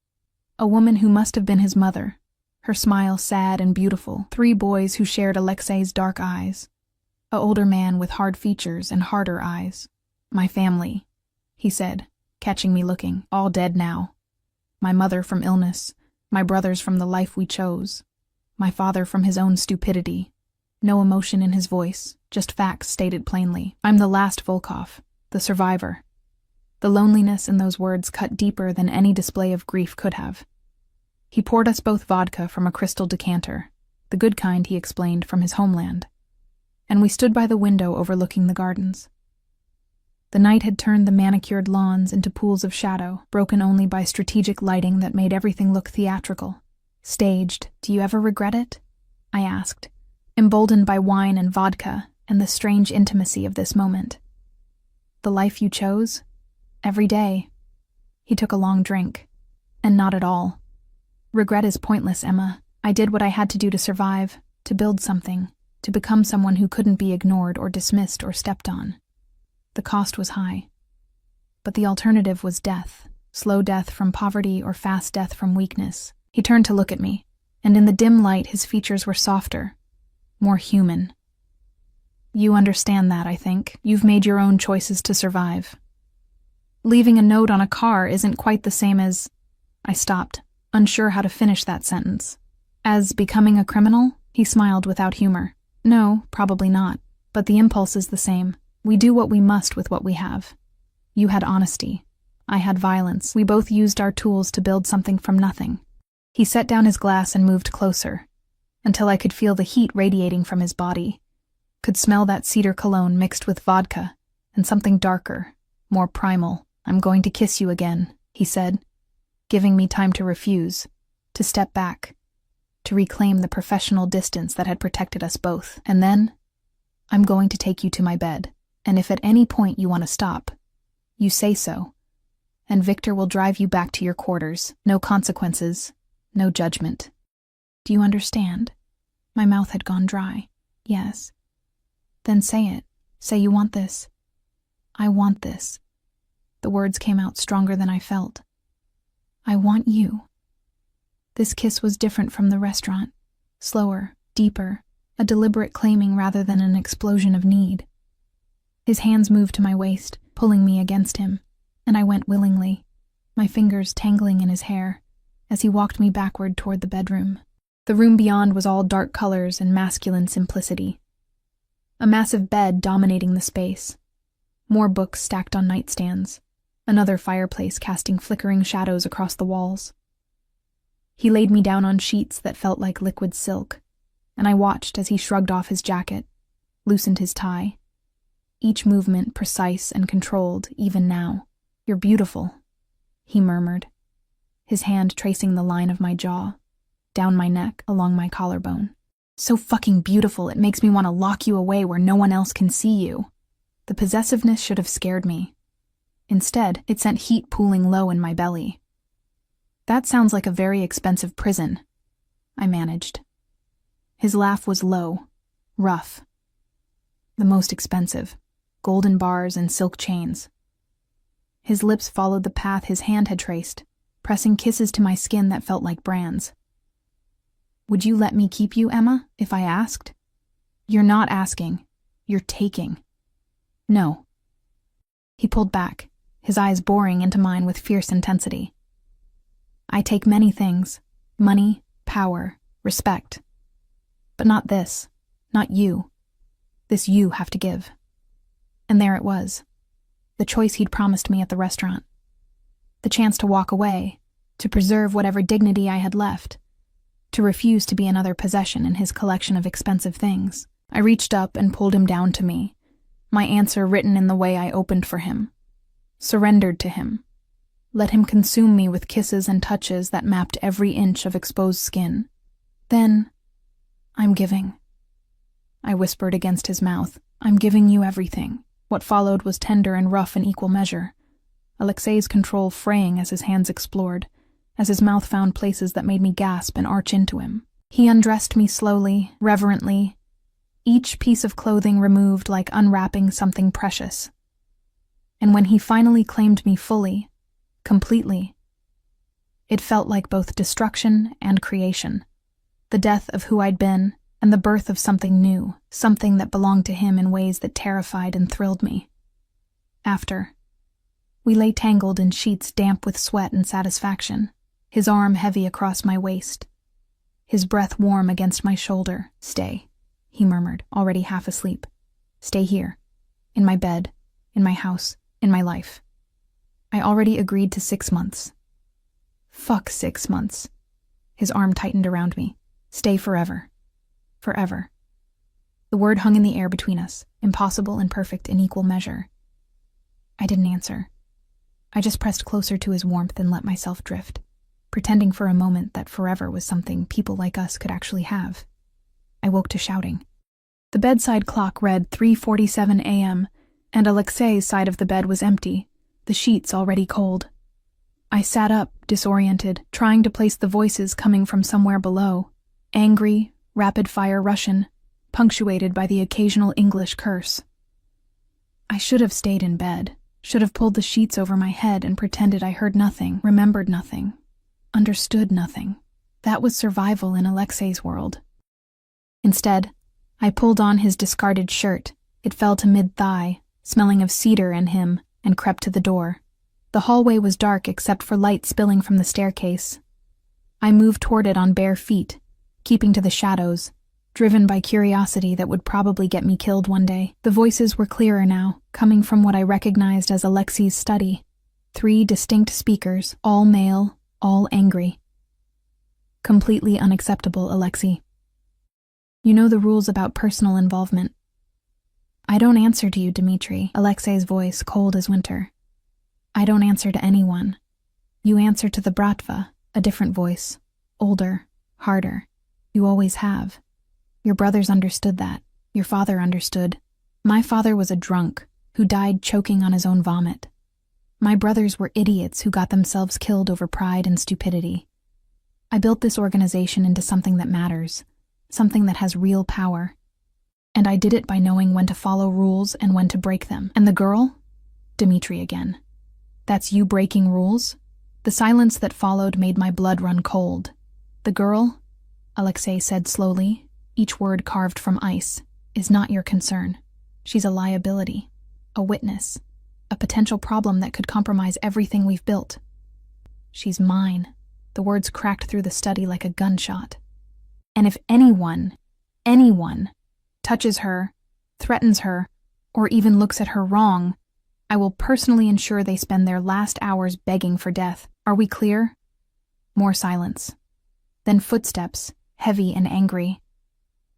a woman who must have been his mother, her smile sad and beautiful, 3 boys who shared Alexei's dark eyes, an older man with hard features and harder eyes. My family, he said, catching me looking, all dead now. my mother from illness, my brothers from the life we chose, my father from his own stupidity. No emotion in his voice, just facts stated plainly. I'm the last Volkov, the survivor. The loneliness in those words cut deeper than any display of grief could have. He poured us both vodka from a crystal decanter, the good kind, he explained, from his homeland, and we stood by the window overlooking the gardens. The night had turned the manicured lawns into pools of shadow, broken only by strategic lighting that made everything look theatrical. Staged. Do you ever regret it? I asked, emboldened by wine and vodka and the strange intimacy of this moment. The life you chose? Every day. He took a long drink. And not at all. Regret is pointless, Emma. I did what I had to do to survive, to build something, to become someone who couldn't be ignored or dismissed or stepped on. The cost was high. But the alternative was death, slow death from poverty or fast death from weakness. He turned to look at me, and in the dim light his features were softer, more human. You understand that, I think. You've made your own choices to survive. Leaving a note on a car isn't quite the same as... I stopped, unsure how to finish that sentence. As becoming a criminal? He smiled without humor. No, probably not. But the impulse is the same. We do what we must with what we have. You had honesty. I had violence. We both used our tools to build something from nothing. He set down his glass and moved closer, until I could feel the heat radiating from his body, could smell that cedar cologne mixed with vodka, and something darker, more primal. I'm going to kiss you again, he said, giving me time to refuse, to step back, to reclaim the professional distance that had protected us both. And then, I'm going to take you to my bed, and if at any point you want to stop, you say so, and Victor will drive you back to your quarters. No consequences, no judgment. Do you understand? My mouth had gone dry. Yes. Then say it. Say you want this. I want this. The words came out stronger than I felt. I want you. This kiss was different from the restaurant. Slower, deeper, a deliberate claiming rather than an explosion of need. His hands moved to my waist, pulling me against him, and I went willingly, my fingers tangling in his hair, as he walked me backward toward the bedroom. The room beyond was all dark colors and masculine simplicity. A massive bed dominating the space. More books stacked on nightstands. Another fireplace casting flickering shadows across the walls. He laid me down on sheets that felt like liquid silk, and I watched as he shrugged off his jacket, loosened his tie. Each movement precise and controlled, even now. You're beautiful, he murmured, his hand tracing the line of my jaw, down my neck, along my collarbone. So fucking beautiful, it makes me want to lock you away where no one else can see you. The possessiveness should have scared me. Instead, it sent heat pooling low in my belly. That sounds like a very expensive prison, I managed. His laugh was low, rough. The most expensive, golden bars and silk chains. His lips followed the path his hand had traced, pressing kisses to my skin that felt like brands. Would you let me keep you, Emma, if I asked? You're not asking. You're taking. No. He pulled back, his eyes boring into mine with fierce intensity. I take many things. Money, power, respect. But not this. Not you. This you have to give. And there it was. The choice he'd promised me at the restaurant. The chance to walk away, to preserve whatever dignity I had left, to refuse to be another possession in his collection of expensive things. I reached up and pulled him down to me, my answer written in the way I opened for him. Surrendered to him. Let him consume me with kisses and touches that mapped every inch of exposed skin. Then, I'm giving. I whispered against his mouth, I'm giving you everything. What followed was tender and rough in equal measure. Alexei's control fraying as his hands explored, as his mouth found places that made me gasp and arch into him. He undressed me slowly, reverently, each piece of clothing removed like unwrapping something precious. And when he finally claimed me fully, completely, it felt like both destruction and creation, the death of who I'd been and the birth of something new, something that belonged to him in ways that terrified and thrilled me. After, we lay tangled in sheets damp with sweat and satisfaction. his arm heavy across my waist, his breath warm against my shoulder. "Stay," he murmured, already half asleep. "Stay here. In my bed, in my house, in my life." I already agreed to 6 months. Fuck 6 months. His arm tightened around me. "Stay forever. Forever." The word hung in the air between us, impossible and perfect in equal measure. I didn't answer. I just pressed closer to his warmth and let myself drift, pretending for a moment that forever was something people like us could actually have. I woke to shouting. The bedside clock read 3:47 a.m., and Alexei's side of the bed was empty, the sheets already cold. I sat up, disoriented, trying to place the voices coming from somewhere below. Angry, rapid-fire Russian, punctuated by the occasional English curse. I should have stayed in bed, should have pulled the sheets over my head and pretended I heard nothing, remembered nothing, understood nothing. That was survival in Alexei's world. Instead, I pulled on his discarded shirt. It fell to mid-thigh, smelling of cedar and him, and crept to the door. The hallway was dark except for light spilling from the staircase. I moved toward it on bare feet, keeping to the shadows, driven by curiosity that would probably get me killed one day. The voices were clearer now, coming from what I recognized as Alexei's study. 3 distinct speakers, all male, all angry. Completely unacceptable, Alexei. You know the rules about personal involvement. I don't answer to you, Dmitri, Alexei's voice cold as winter. I don't answer to anyone. You answer to the Bratva, a different voice, older, harder. You always have. Your brothers understood that. Your father understood. My father was a drunk who died choking on his own vomit. My brothers were idiots who got themselves killed over pride and stupidity. I built this organization into something that matters, something that has real power. And I did it by knowing when to follow rules and when to break them. And the girl? Dmitri again. That's you breaking rules? The silence that followed made my blood run cold. The girl, Alexei said slowly, each word carved from ice, is not your concern. She's a liability, a witness, a potential problem that could compromise everything we've built. She's mine. The words cracked through the study like a gunshot. And if anyone touches her, threatens her, or even looks at her wrong, I will personally ensure they spend their last hours begging for death. Are we clear? More silence. Then footsteps, heavy and angry.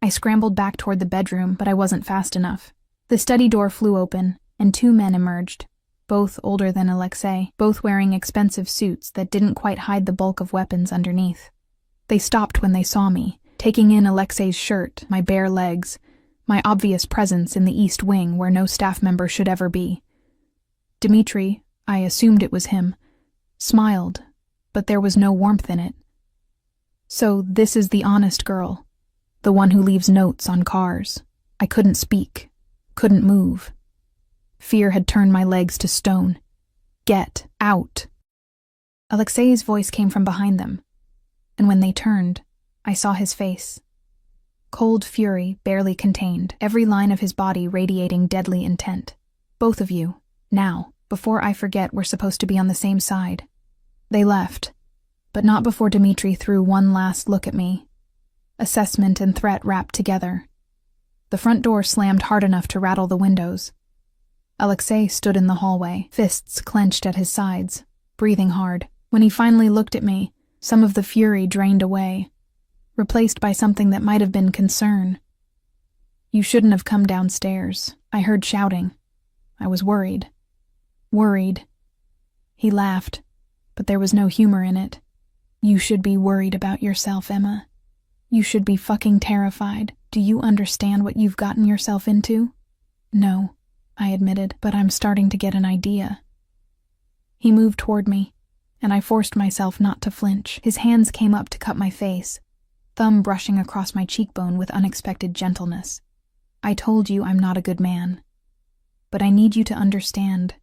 I scrambled back toward the bedroom, but I wasn't fast enough. The study door flew open, and 2 men emerged, both older than Alexei, both wearing expensive suits that didn't quite hide the bulk of weapons underneath. They stopped when they saw me, taking in Alexei's shirt, my bare legs, my obvious presence in the East Wing where no staff member should ever be. Dmitri, I assumed it was him, smiled, but there was no warmth in it. So this is the honest girl, the one who leaves notes on cars. I couldn't speak, couldn't move. Fear had turned my legs to stone. Get out. Alexei's voice came from behind them, and when they turned, I saw his face. Cold fury, barely contained, every line of his body radiating deadly intent. Both of you, now, before I forget we're supposed to be on the same side. They left, but not before Dmitri threw one last look at me. Assessment and threat wrapped together. The front door slammed hard enough to rattle the windows. Alexei stood in the hallway, fists clenched at his sides, breathing hard. When he finally looked at me, some of the fury drained away, replaced by something that might have been concern. You shouldn't have come downstairs. I heard shouting. I was worried. Worried. He laughed, but there was no humor in it. You should be worried about yourself, Emma. You should be fucking terrified. Do you understand what you've gotten yourself into? No, I admitted, but I'm starting to get an idea. He moved toward me, and I forced myself not to flinch. His hands came up to cut my face, thumb brushing across my cheekbone with unexpected gentleness. I told you I'm not a good man, but I need you to understand,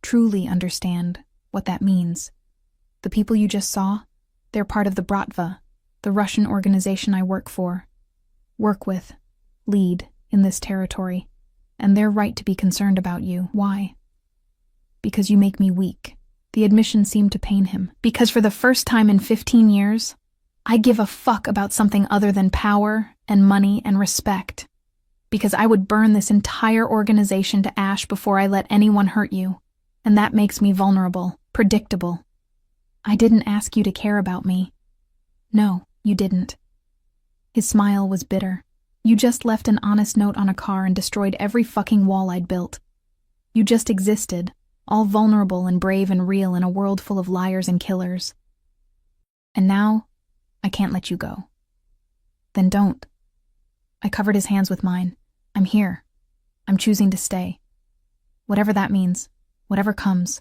truly understand, what that means. The people you just saw, they're part of the Bratva, the Russian organization I work for, work with, lead in this territory, and they're right to be concerned about you. Why? Because you make me weak. The admission seemed to pain him, because for the first time in 15 years, I give a fuck about something other than power and money and respect. Because I would burn this entire organization to ash before I let anyone hurt you. And that makes me vulnerable, predictable. I didn't ask you to care about me. No, you didn't. His smile was bitter. You just left an honest note on a car and destroyed every fucking wall I'd built. You just existed, all vulnerable and brave and real in a world full of liars and killers. And now, I can't let you go. Then don't. I covered his hands with mine. I'm here. I'm choosing to stay. Whatever that means, whatever comes,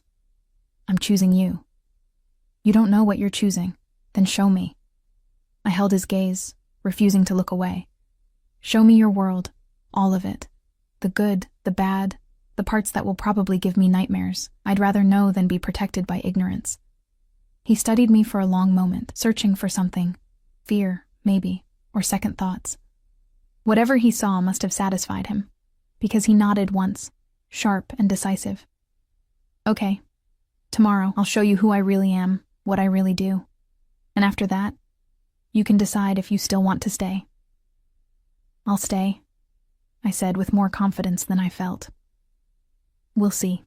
I'm choosing you. You don't know what you're choosing. Then show me. I held his gaze, refusing to look away. Show me your world, all of it. The good, the bad, the parts that will probably give me nightmares. I'd rather know than be protected by ignorance. He studied me for a long moment, searching for something. Fear, maybe, or second thoughts. Whatever he saw must have satisfied him, because he nodded once, sharp and decisive. Okay, tomorrow I'll show you who I really am, what I really do. And after that, you can decide if you still want to stay. I'll stay, I said with more confidence than I felt. We'll see.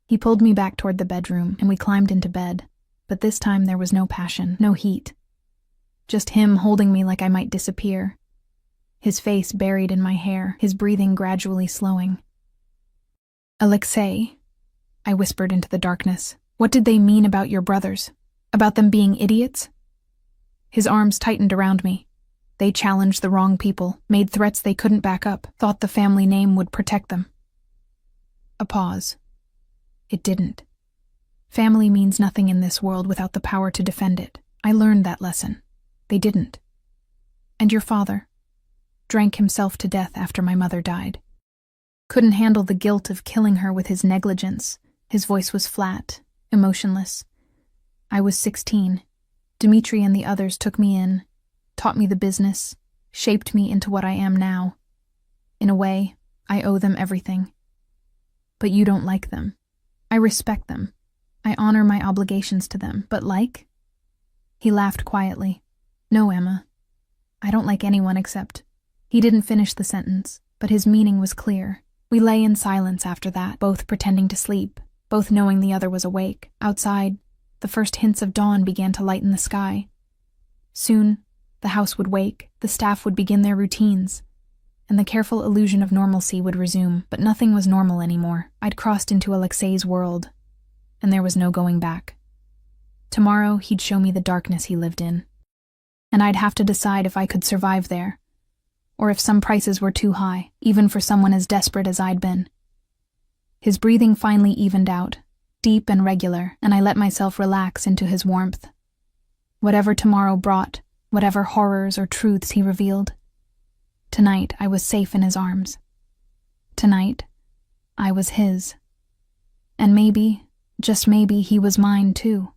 He pulled me back toward the bedroom, and we climbed into bed, but this time there was no passion, no heat. Just him holding me like I might disappear. His face buried in my hair, his breathing gradually slowing. Alexei, I whispered into the darkness, what did they mean about your brothers? About them being idiots? His arms tightened around me. They challenged the wrong people, made threats they couldn't back up, thought the family name would protect them. A pause. It didn't. Family means nothing in this world without the power to defend it. I learned that lesson. They didn't. And your father? Drank himself to death after my mother died. Couldn't handle the guilt of killing her with his negligence. His voice was flat, emotionless. I was 16. Dmitri and the others took me in, taught me the business, shaped me into what I am now. In a way, I owe them everything. But you don't like them. I respect them. I honor my obligations to them, but like? He laughed quietly. No, Emma. I don't like anyone except... He didn't finish the sentence, but his meaning was clear. We lay in silence after that, both pretending to sleep, both knowing the other was awake. Outside, the first hints of dawn began to lighten the sky. Soon, the house would wake, the staff would begin their routines, and the careful illusion of normalcy would resume, but nothing was normal anymore. I'd crossed into Alexei's world, and there was no going back. Tomorrow, he'd show me the darkness he lived in, and I'd have to decide if I could survive there, or if some prices were too high, even for someone as desperate as I'd been. His breathing finally evened out, deep and regular, and I let myself relax into his warmth. Whatever tomorrow brought, whatever horrors or truths he revealed, tonight I was safe in his arms. Tonight, I was his. And maybe, just maybe, he was mine too.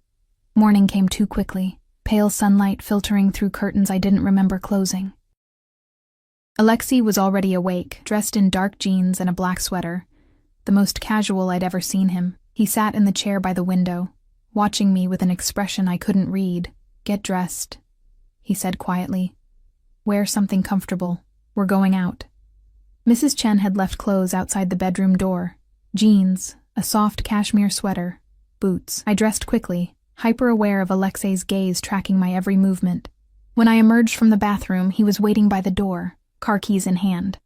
Morning came too quickly, pale sunlight filtering through curtains I didn't remember closing. Alexei was already awake, dressed in dark jeans and a black sweater, the most casual I'd ever seen him. He sat in the chair by the window, watching me with an expression I couldn't read. Get dressed, he said quietly. Wear something comfortable. We're going out. Mrs. Chen had left clothes outside the bedroom door. Jeans, a soft cashmere sweater, boots. I dressed quickly, hyper-aware of Alexei's gaze tracking my every movement. When I emerged from the bathroom, he was waiting by the door, car keys in hand.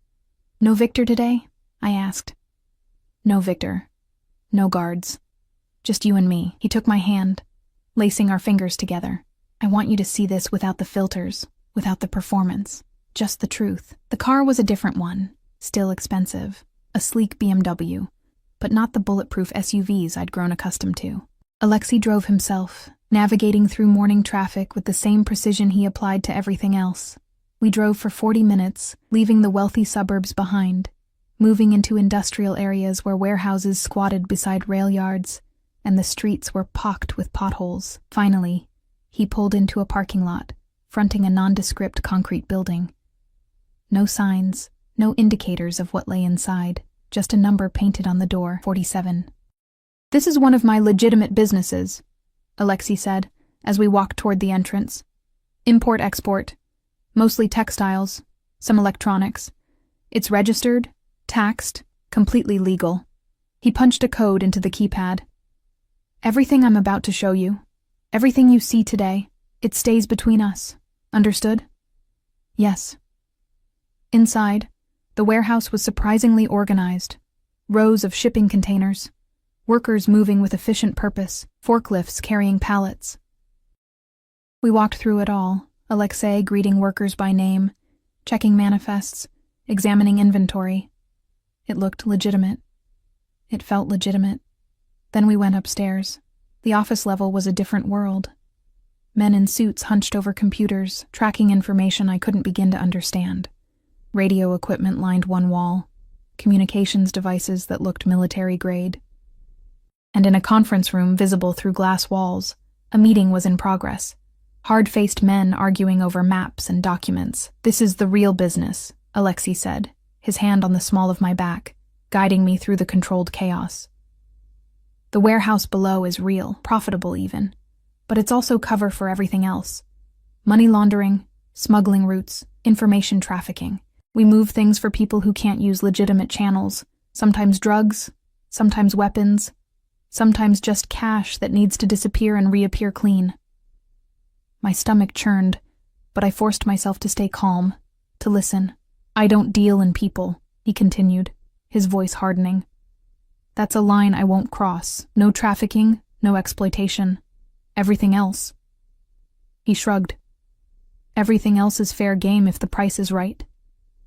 No Victor today? I asked. No Victor. No guards. Just you and me. He took my hand, lacing our fingers together. I want you to see this without the filters, without the performance. Just the truth. The car was a different one, still expensive. A sleek BMW, but not the bulletproof SUVs I'd grown accustomed to. Alexei drove himself, navigating through morning traffic with the same precision he applied to everything else. We drove for 40 minutes, leaving the wealthy suburbs behind, moving into industrial areas where warehouses squatted beside rail yards, and the streets were pocked with potholes. Finally, he pulled into a parking lot, fronting a nondescript concrete building. No signs, no indicators of what lay inside, just a number painted on the door, 47. This is one of my legitimate businesses, Alexei said, as we walked toward the entrance. Import-export, mostly textiles, some electronics. It's registered, taxed, completely legal. He punched a code into the keypad. Everything I'm about to show you, everything you see today, it stays between us. Understood? Yes. Inside, the warehouse was surprisingly organized. Rows of shipping containers, workers moving with efficient purpose, forklifts carrying pallets. We walked through it all, Alexei greeting workers by name, checking manifests, examining inventory. It looked legitimate. It felt legitimate. Then we went upstairs. The office level was a different world. Men in suits hunched over computers, tracking information I couldn't begin to understand. Radio equipment lined one wall, communications devices that looked military-grade. And in a conference room visible through glass walls, a meeting was in progress. Hard-faced men arguing over maps and documents. This is the real business, Alexei said, his hand on the small of my back, guiding me through the controlled chaos. The warehouse below is real, profitable even, but it's also cover for everything else. Money laundering, smuggling routes, information trafficking. We move things for people who can't use legitimate channels, sometimes drugs, sometimes weapons, sometimes just cash that needs to disappear and reappear clean. My stomach churned, but I forced myself to stay calm, to listen. I don't deal in people, he continued, his voice hardening. That's a line I won't cross. No trafficking, no exploitation. Everything else. He shrugged. Everything else is fair game if the price is right.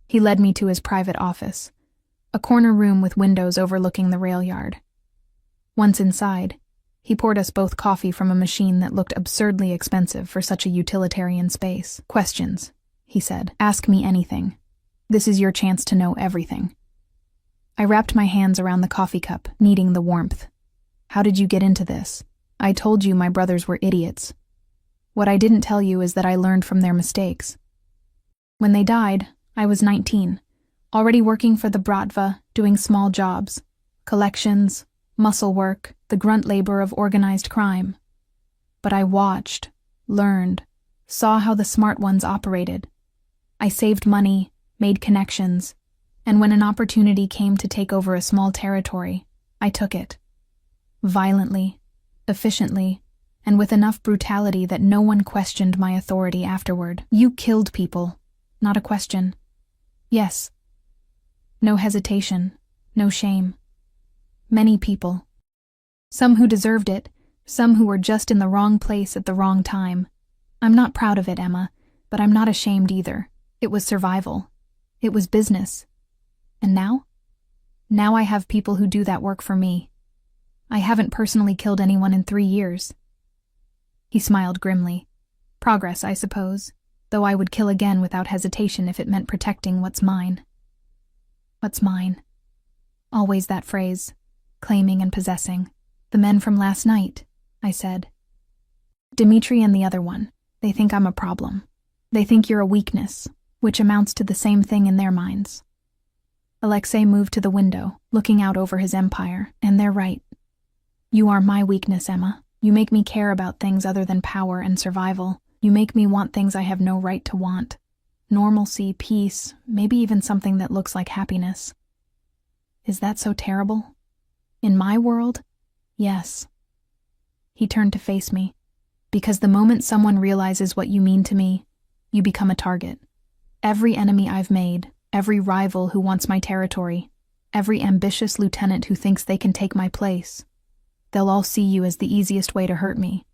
He led me to his private office, a corner room with windows overlooking the rail yard. Once inside, he poured us both coffee from a machine that looked absurdly expensive for such a utilitarian space. Questions, he said. Ask me anything. This is your chance to know everything. I wrapped my hands around the coffee cup, needing the warmth. How did you get into this? I told you my brothers were idiots. What I didn't tell you is that I learned from their mistakes. When they died, I was 19, already working for the Bratva, doing small jobs, collections, muscle work, the grunt labor of organized crime. But I watched, learned, saw how the smart ones operated. I saved money, made connections, and when an opportunity came to take over a small territory, I took it. Violently, efficiently, and with enough brutality that no one questioned my authority afterward. You killed people, not a question. Yes. No hesitation, no shame. Many people. Some who deserved it, some who were just in the wrong place at the wrong time. I'm not proud of it, Emma, but I'm not ashamed either. It was survival. It was business. And now? Now I have people who do that work for me. I haven't personally killed anyone in 3 years. He smiled grimly. Progress, I suppose, though I would kill again without hesitation if it meant protecting what's mine. What's mine? Always that phrase, claiming and possessing. The men from last night, I said. Dimitri and the other one, they think I'm a problem. They think you're a weakness, which amounts to the same thing in their minds. Alexei moved to the window, looking out over his empire, and they're right. You are my weakness, Emma. You make me care about things other than power and survival. You make me want things I have no right to want. Normalcy, peace, maybe even something that looks like happiness. Is that so terrible? In my world? Yes. He turned to face me. Because the moment someone realizes what you mean to me, you become a target. Every enemy I've made, every rival who wants my territory, every ambitious lieutenant who thinks they can take my place, they'll all see you as the easiest way to hurt me.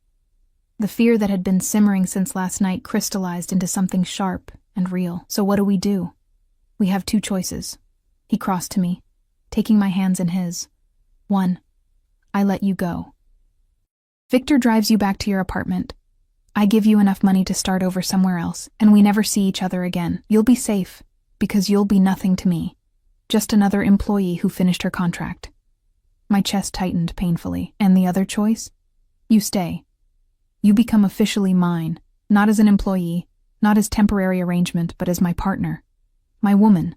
The fear that had been simmering since last night crystallized into something sharp and real. So what do? We have 2 choices. He crossed to me, taking my hands in his. 1. I let you go. Victor drives you back to your apartment. I give you enough money to start over somewhere else, and we never see each other again. You'll be safe, because you'll be nothing to me. Just another employee who finished her contract. My chest tightened painfully. And the other choice? You stay. You become officially mine, not as an employee, not as temporary arrangement, but as my partner. My woman.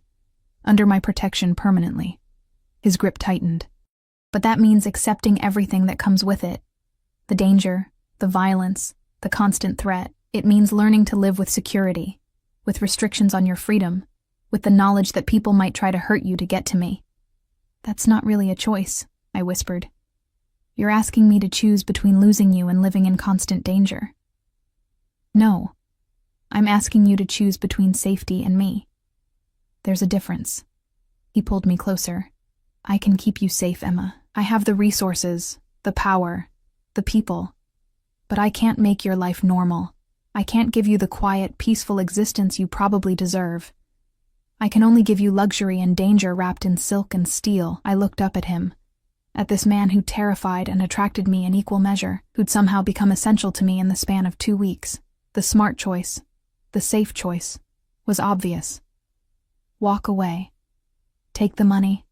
Under my protection permanently. His grip tightened. But that means accepting everything that comes with it. The danger, the violence, the constant threat. It means learning to live with security, with restrictions on your freedom, with the knowledge that people might try to hurt you to get to me. That's not really a choice, I whispered. You're asking me to choose between losing you and living in constant danger. No, I'm asking you to choose between safety and me. There's a difference. He pulled me closer. I can keep you safe, Emma. I have the resources, the power, the people. But I can't make your life normal. I can't give you the quiet, peaceful existence you probably deserve. I can only give you luxury and danger wrapped in silk and steel. I looked up at him, at this man who terrified and attracted me in equal measure, who'd somehow become essential to me in the span of 2 weeks. The smart choice, the safe choice, was obvious. Walk away. Take the money.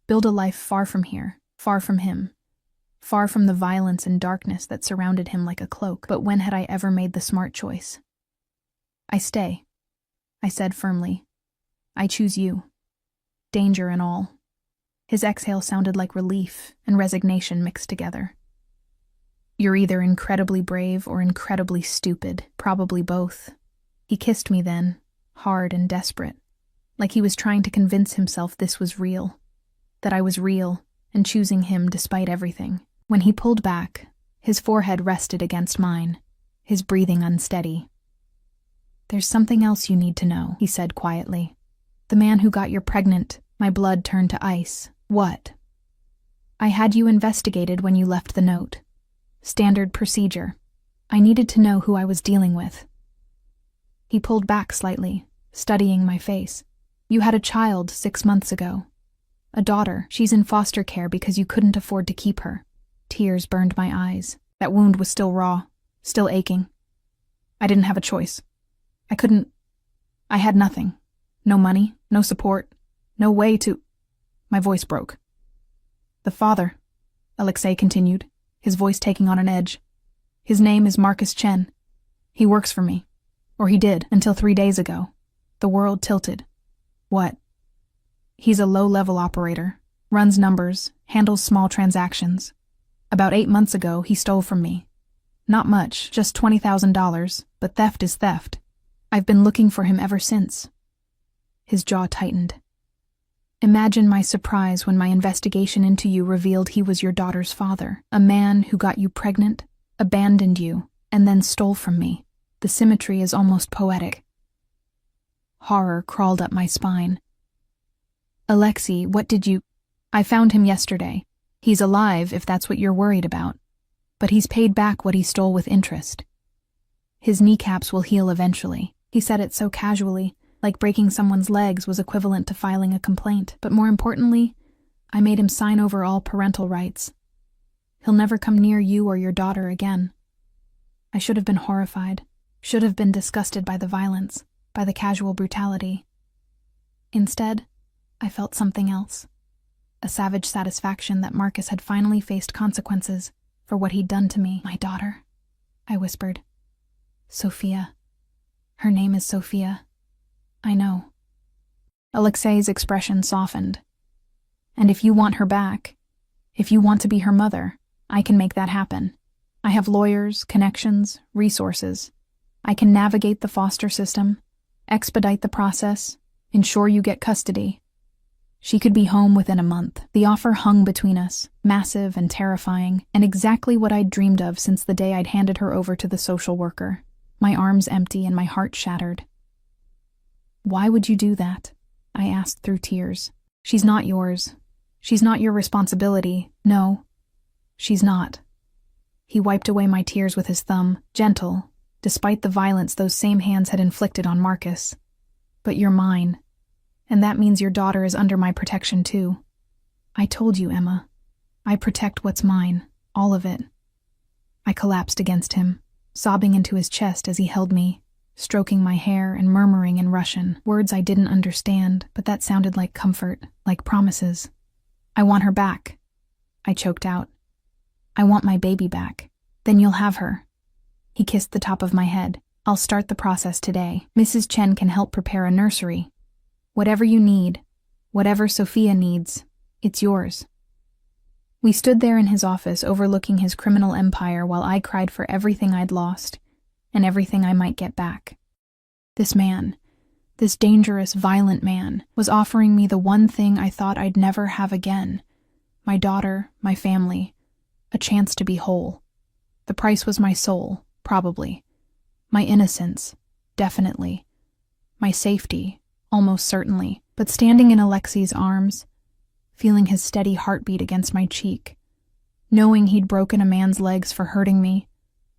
Build a life far from here, far from him, far from the violence and darkness that surrounded him like a cloak. But when had I ever made the smart choice? I stay, I said firmly. I choose you. Danger and all. His exhale sounded like relief and resignation mixed together. You're either incredibly brave or incredibly stupid, probably both. He kissed me then, hard and desperate, like he was trying to convince himself this was real, that I was real and choosing him despite everything. When he pulled back, his forehead rested against mine, his breathing unsteady. There's something else you need to know, he said quietly. The man who got you pregnant, my blood turned to ice. What? I had you investigated when you left the note. Standard procedure. I needed to know who I was dealing with. He pulled back slightly, studying my face. You had a child 6 months ago. A daughter. She's in foster care because you couldn't afford to keep her. Tears burned my eyes. That wound was still raw, still aching. I didn't have a choice. I had nothing. No money, no support, no way to... My voice broke. The father, Alexei continued, his voice taking on an edge. His name is Marcus Chen. He works for me. Or he did, until 3 days ago. The world tilted. What? He's a low-level operator, runs numbers, handles small transactions. About 8 months ago, he stole from me. Not much, just $20,000, but theft is theft. I've been looking for him ever since. His jaw tightened. Imagine my surprise when my investigation into you revealed he was your daughter's father, a man who got you pregnant, abandoned you, and then stole from me. The symmetry is almost poetic. Horror crawled up my spine. Alexei, what did you... I found him yesterday. He's alive, if that's what you're worried about. But he's paid back what he stole with interest. His kneecaps will heal eventually. He said it so casually, like breaking someone's legs was equivalent to filing a complaint. But more importantly, I made him sign over all parental rights. He'll never come near you or your daughter again. I should have been horrified, should have been disgusted by the violence, by the casual brutality. Instead, I felt something else. A savage satisfaction that Marcus had finally faced consequences for what he'd done to me. My daughter, I whispered. Sophia. Her name is Sophia. I know. Alexei's expression softened. And if you want her back, if you want to be her mother, I can make that happen. I have lawyers, connections, resources. I can navigate the foster system, expedite the process, ensure you get custody. She could be home within a month. The offer hung between us, massive and terrifying, and exactly what I'd dreamed of since the day I'd handed her over to the social worker, my arms empty and my heart shattered. Why would you do that? I asked through tears. She's not yours. She's not your responsibility. No, she's not. He wiped away my tears with his thumb, gentle, despite the violence those same hands had inflicted on Marcus. But you're mine. And that means your daughter is under my protection too. I told you, Emma. I protect what's mine, all of it. I collapsed against him, sobbing into his chest as he held me, stroking my hair and murmuring in Russian, words I didn't understand, but that sounded like comfort, like promises. I want her back, I choked out. I want my baby back. Then you'll have her. He kissed the top of my head. I'll start the process today. Mrs. Chen can help prepare a nursery. Whatever you need, whatever Sophia needs, it's yours. We stood there in his office overlooking his criminal empire while I cried for everything I'd lost and everything I might get back. This man, this dangerous, violent man, was offering me the one thing I thought I'd never have again: my daughter, my family, a chance to be whole. The price was my soul, probably. My innocence, definitely. My safety, almost certainly. But standing in Alexei's arms, feeling his steady heartbeat against my cheek, knowing he'd broken a man's legs for hurting me,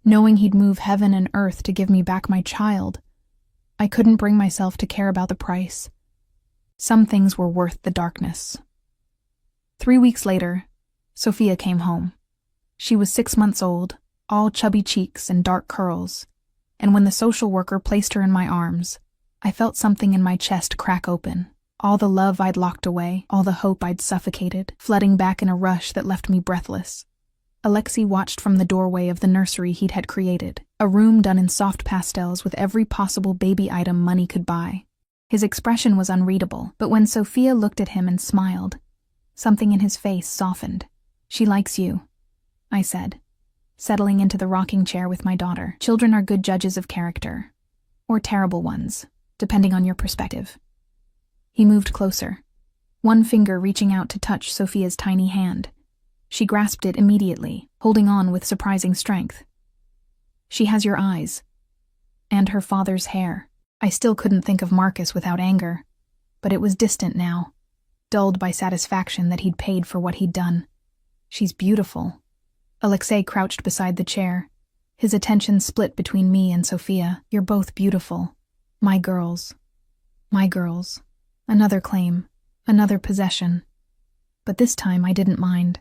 knowing he'd move heaven and earth to give me back my child, I couldn't bring myself to care about the price. Some things were worth the darkness. 3 weeks later, Sophia came home. She was 6 months old, all chubby cheeks and dark curls, and when the social worker placed her in my arms, I felt something in my chest crack open. All the love I'd locked away, all the hope I'd suffocated, flooding back in a rush that left me breathless. Alexei watched from the doorway of the nursery he'd had created, a room done in soft pastels with every possible baby item money could buy. His expression was unreadable, but when Sophia looked at him and smiled, something in his face softened. "She likes you," I said, settling into the rocking chair with my daughter. Children are good judges of character, or terrible ones, depending on your perspective. He moved closer, one finger reaching out to touch Sophia's tiny hand. She grasped it immediately, holding on with surprising strength. "She has your eyes. And her father's hair." I still couldn't think of Marcus without anger, but it was distant now, dulled by satisfaction that he'd paid for what he'd done. "She's beautiful." Alexei crouched beside the chair, his attention split between me and Sophia. "You're both beautiful. My girls. My girls." Another claim, another possession. But this time I didn't mind.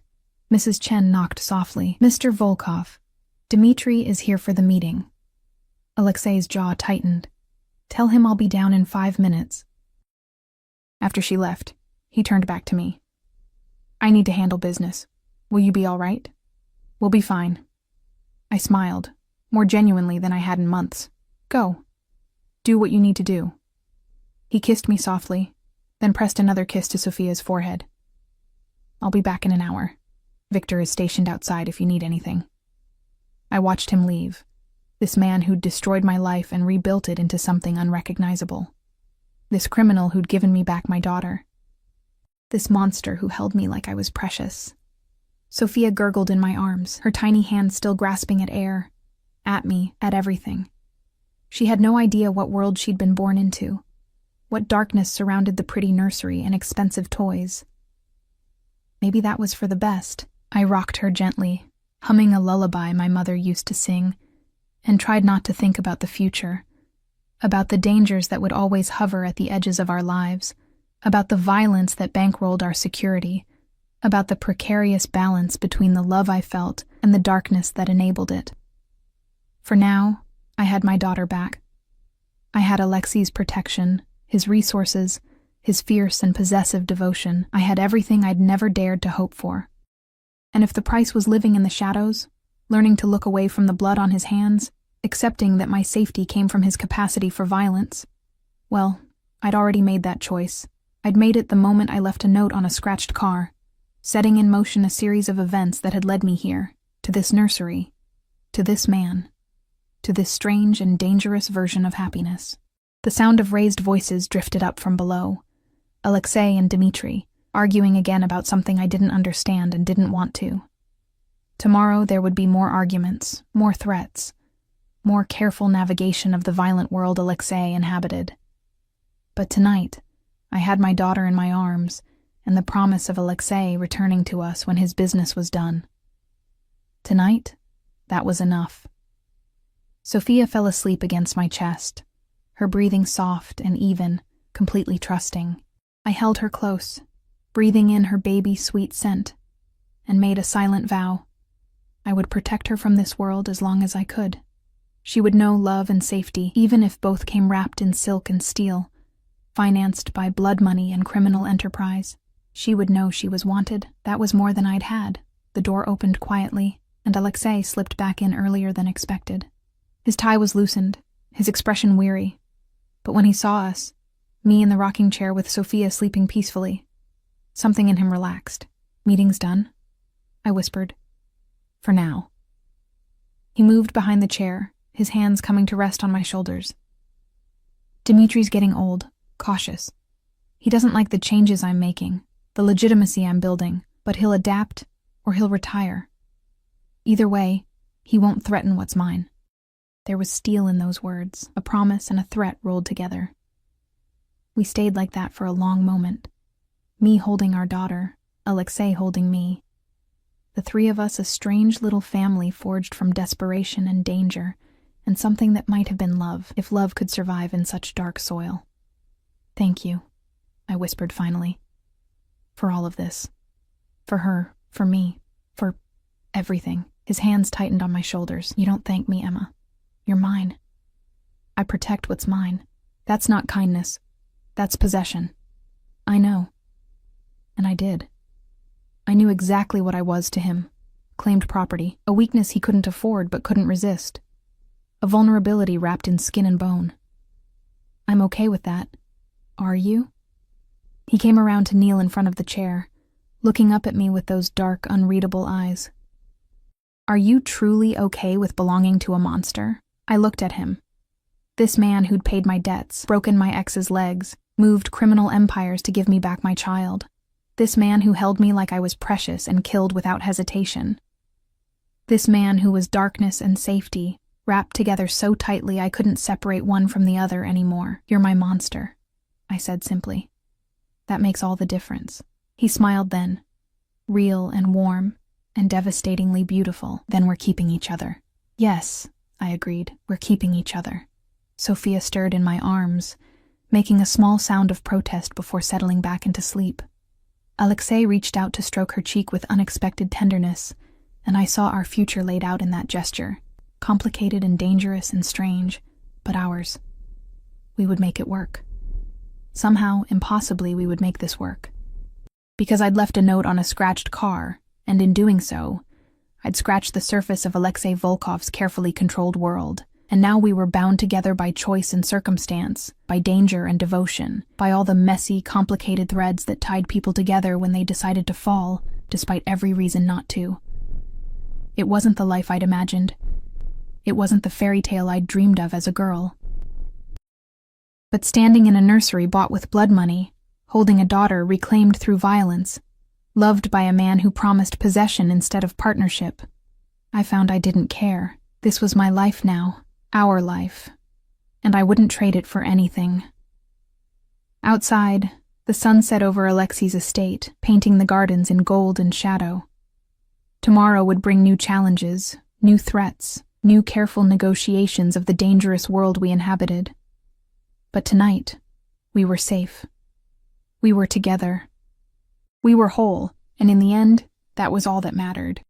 Mrs. Chen knocked softly. "Mr. Volkov, Dmitri is here for the meeting." Alexei's jaw tightened. "Tell him I'll be down in 5 minutes." After she left, he turned back to me. "I need to handle business. Will you be all right?" "We'll be fine." I smiled, more genuinely than I had in months. "Go. Do what you need to do." He kissed me softly, then pressed another kiss to Sophia's forehead. "I'll be back in an hour. Victor is stationed outside if you need anything." I watched him leave, this man who'd destroyed my life and rebuilt it into something unrecognizable. This criminal who'd given me back my daughter. This monster who held me like I was precious. Sophia gurgled in my arms, her tiny hand still grasping at air, at me, at everything. She had no idea what world she'd been born into, what darkness surrounded the pretty nursery and expensive toys. Maybe that was for the best. I rocked her gently, humming a lullaby my mother used to sing, and tried not to think about the future, about the dangers that would always hover at the edges of our lives, about the violence that bankrolled our security, about the precarious balance between the love I felt and the darkness that enabled it. For now, I had my daughter back. I had Alexei's protection, his resources, his fierce and possessive devotion. I had everything I'd never dared to hope for. And if the price was living in the shadows, learning to look away from the blood on his hands, accepting that my safety came from his capacity for violence, well, I'd already made that choice. I'd made it the moment I left a note on a scratched car, setting in motion a series of events that had led me here, to this nursery, to this man, to this strange and dangerous version of happiness. The sound of raised voices drifted up from below. Alexei and Dmitri, arguing again about something I didn't understand and didn't want to. Tomorrow there would be more arguments, more threats, more careful navigation of the violent world Alexei inhabited. But tonight, I had my daughter in my arms, and the promise of Alexei returning to us when his business was done. Tonight, that was enough. Sophia fell asleep against my chest, her breathing soft and even, completely trusting. I held her close, breathing in her baby's sweet scent, and made a silent vow. I would protect her from this world as long as I could. She would know love and safety, even if both came wrapped in silk and steel, financed by blood money and criminal enterprise. She would know she was wanted. That was more than I'd had. The door opened quietly, and Alexei slipped back in earlier than expected. His tie was loosened, his expression weary. But when he saw us, me in the rocking chair with Sophia sleeping peacefully, something in him relaxed. "Meeting's done?" I whispered. For now. He moved behind the chair, his hands coming to rest on my shoulders. Dimitri's getting old, cautious. He doesn't like the changes I'm making, the legitimacy I'm building, but he'll adapt or he'll retire. Either way, he won't threaten what's mine. There was steel in those words, a promise and a threat rolled together. We stayed like that for a long moment. Me holding our daughter, Alexei holding me. The three of us a strange little family forged from desperation and danger, and something that might have been love, if love could survive in such dark soil. Thank you, I whispered finally. For all of this. For her, for me, for everything. His hands tightened on my shoulders. You don't thank me, Emma. You're mine. I protect what's mine. That's not kindness. That's possession. I know. And I did. I knew exactly what I was to him. Claimed property, a weakness he couldn't afford but couldn't resist. A vulnerability wrapped in skin and bone. I'm okay with that. Are you? He came around to kneel in front of the chair, looking up at me with those dark, unreadable eyes. Are you truly okay with belonging to a monster? I looked at him. This man who'd paid my debts, broken my ex's legs, moved criminal empires to give me back my child. This man who held me like I was precious and killed without hesitation. This man who was darkness and safety, wrapped together so tightly I couldn't separate one from the other anymore. You're my monster, I said simply. That makes all the difference. He smiled then, real and warm and devastatingly beautiful. Then we're keeping each other. Yes, I agreed, we're keeping each other. Sophia stirred in my arms, making a small sound of protest before settling back into sleep. Alexei reached out to stroke her cheek with unexpected tenderness, and I saw our future laid out in that gesture, complicated and dangerous and strange, but ours. We would make it work. Somehow, impossibly, we would make this work. Because I'd left a note on a scratched car, and in doing so, I'd scratched the surface of Alexei Volkov's carefully controlled world, and now we were bound together by choice and circumstance, by danger and devotion, by all the messy, complicated threads that tied people together when they decided to fall, despite every reason not to. It wasn't the life I'd imagined. It wasn't the fairy tale I'd dreamed of as a girl. But standing in a nursery bought with blood money, holding a daughter reclaimed through violence, loved by a man who promised possession instead of partnership, I found I didn't care. This was my life now, our life, and I wouldn't trade it for anything. Outside, the sun set over Alexei's estate, painting the gardens in gold and shadow. Tomorrow would bring new challenges, new threats, new careful negotiations of the dangerous world we inhabited. But tonight, we were safe. We were together. We were whole, and in the end, that was all that mattered.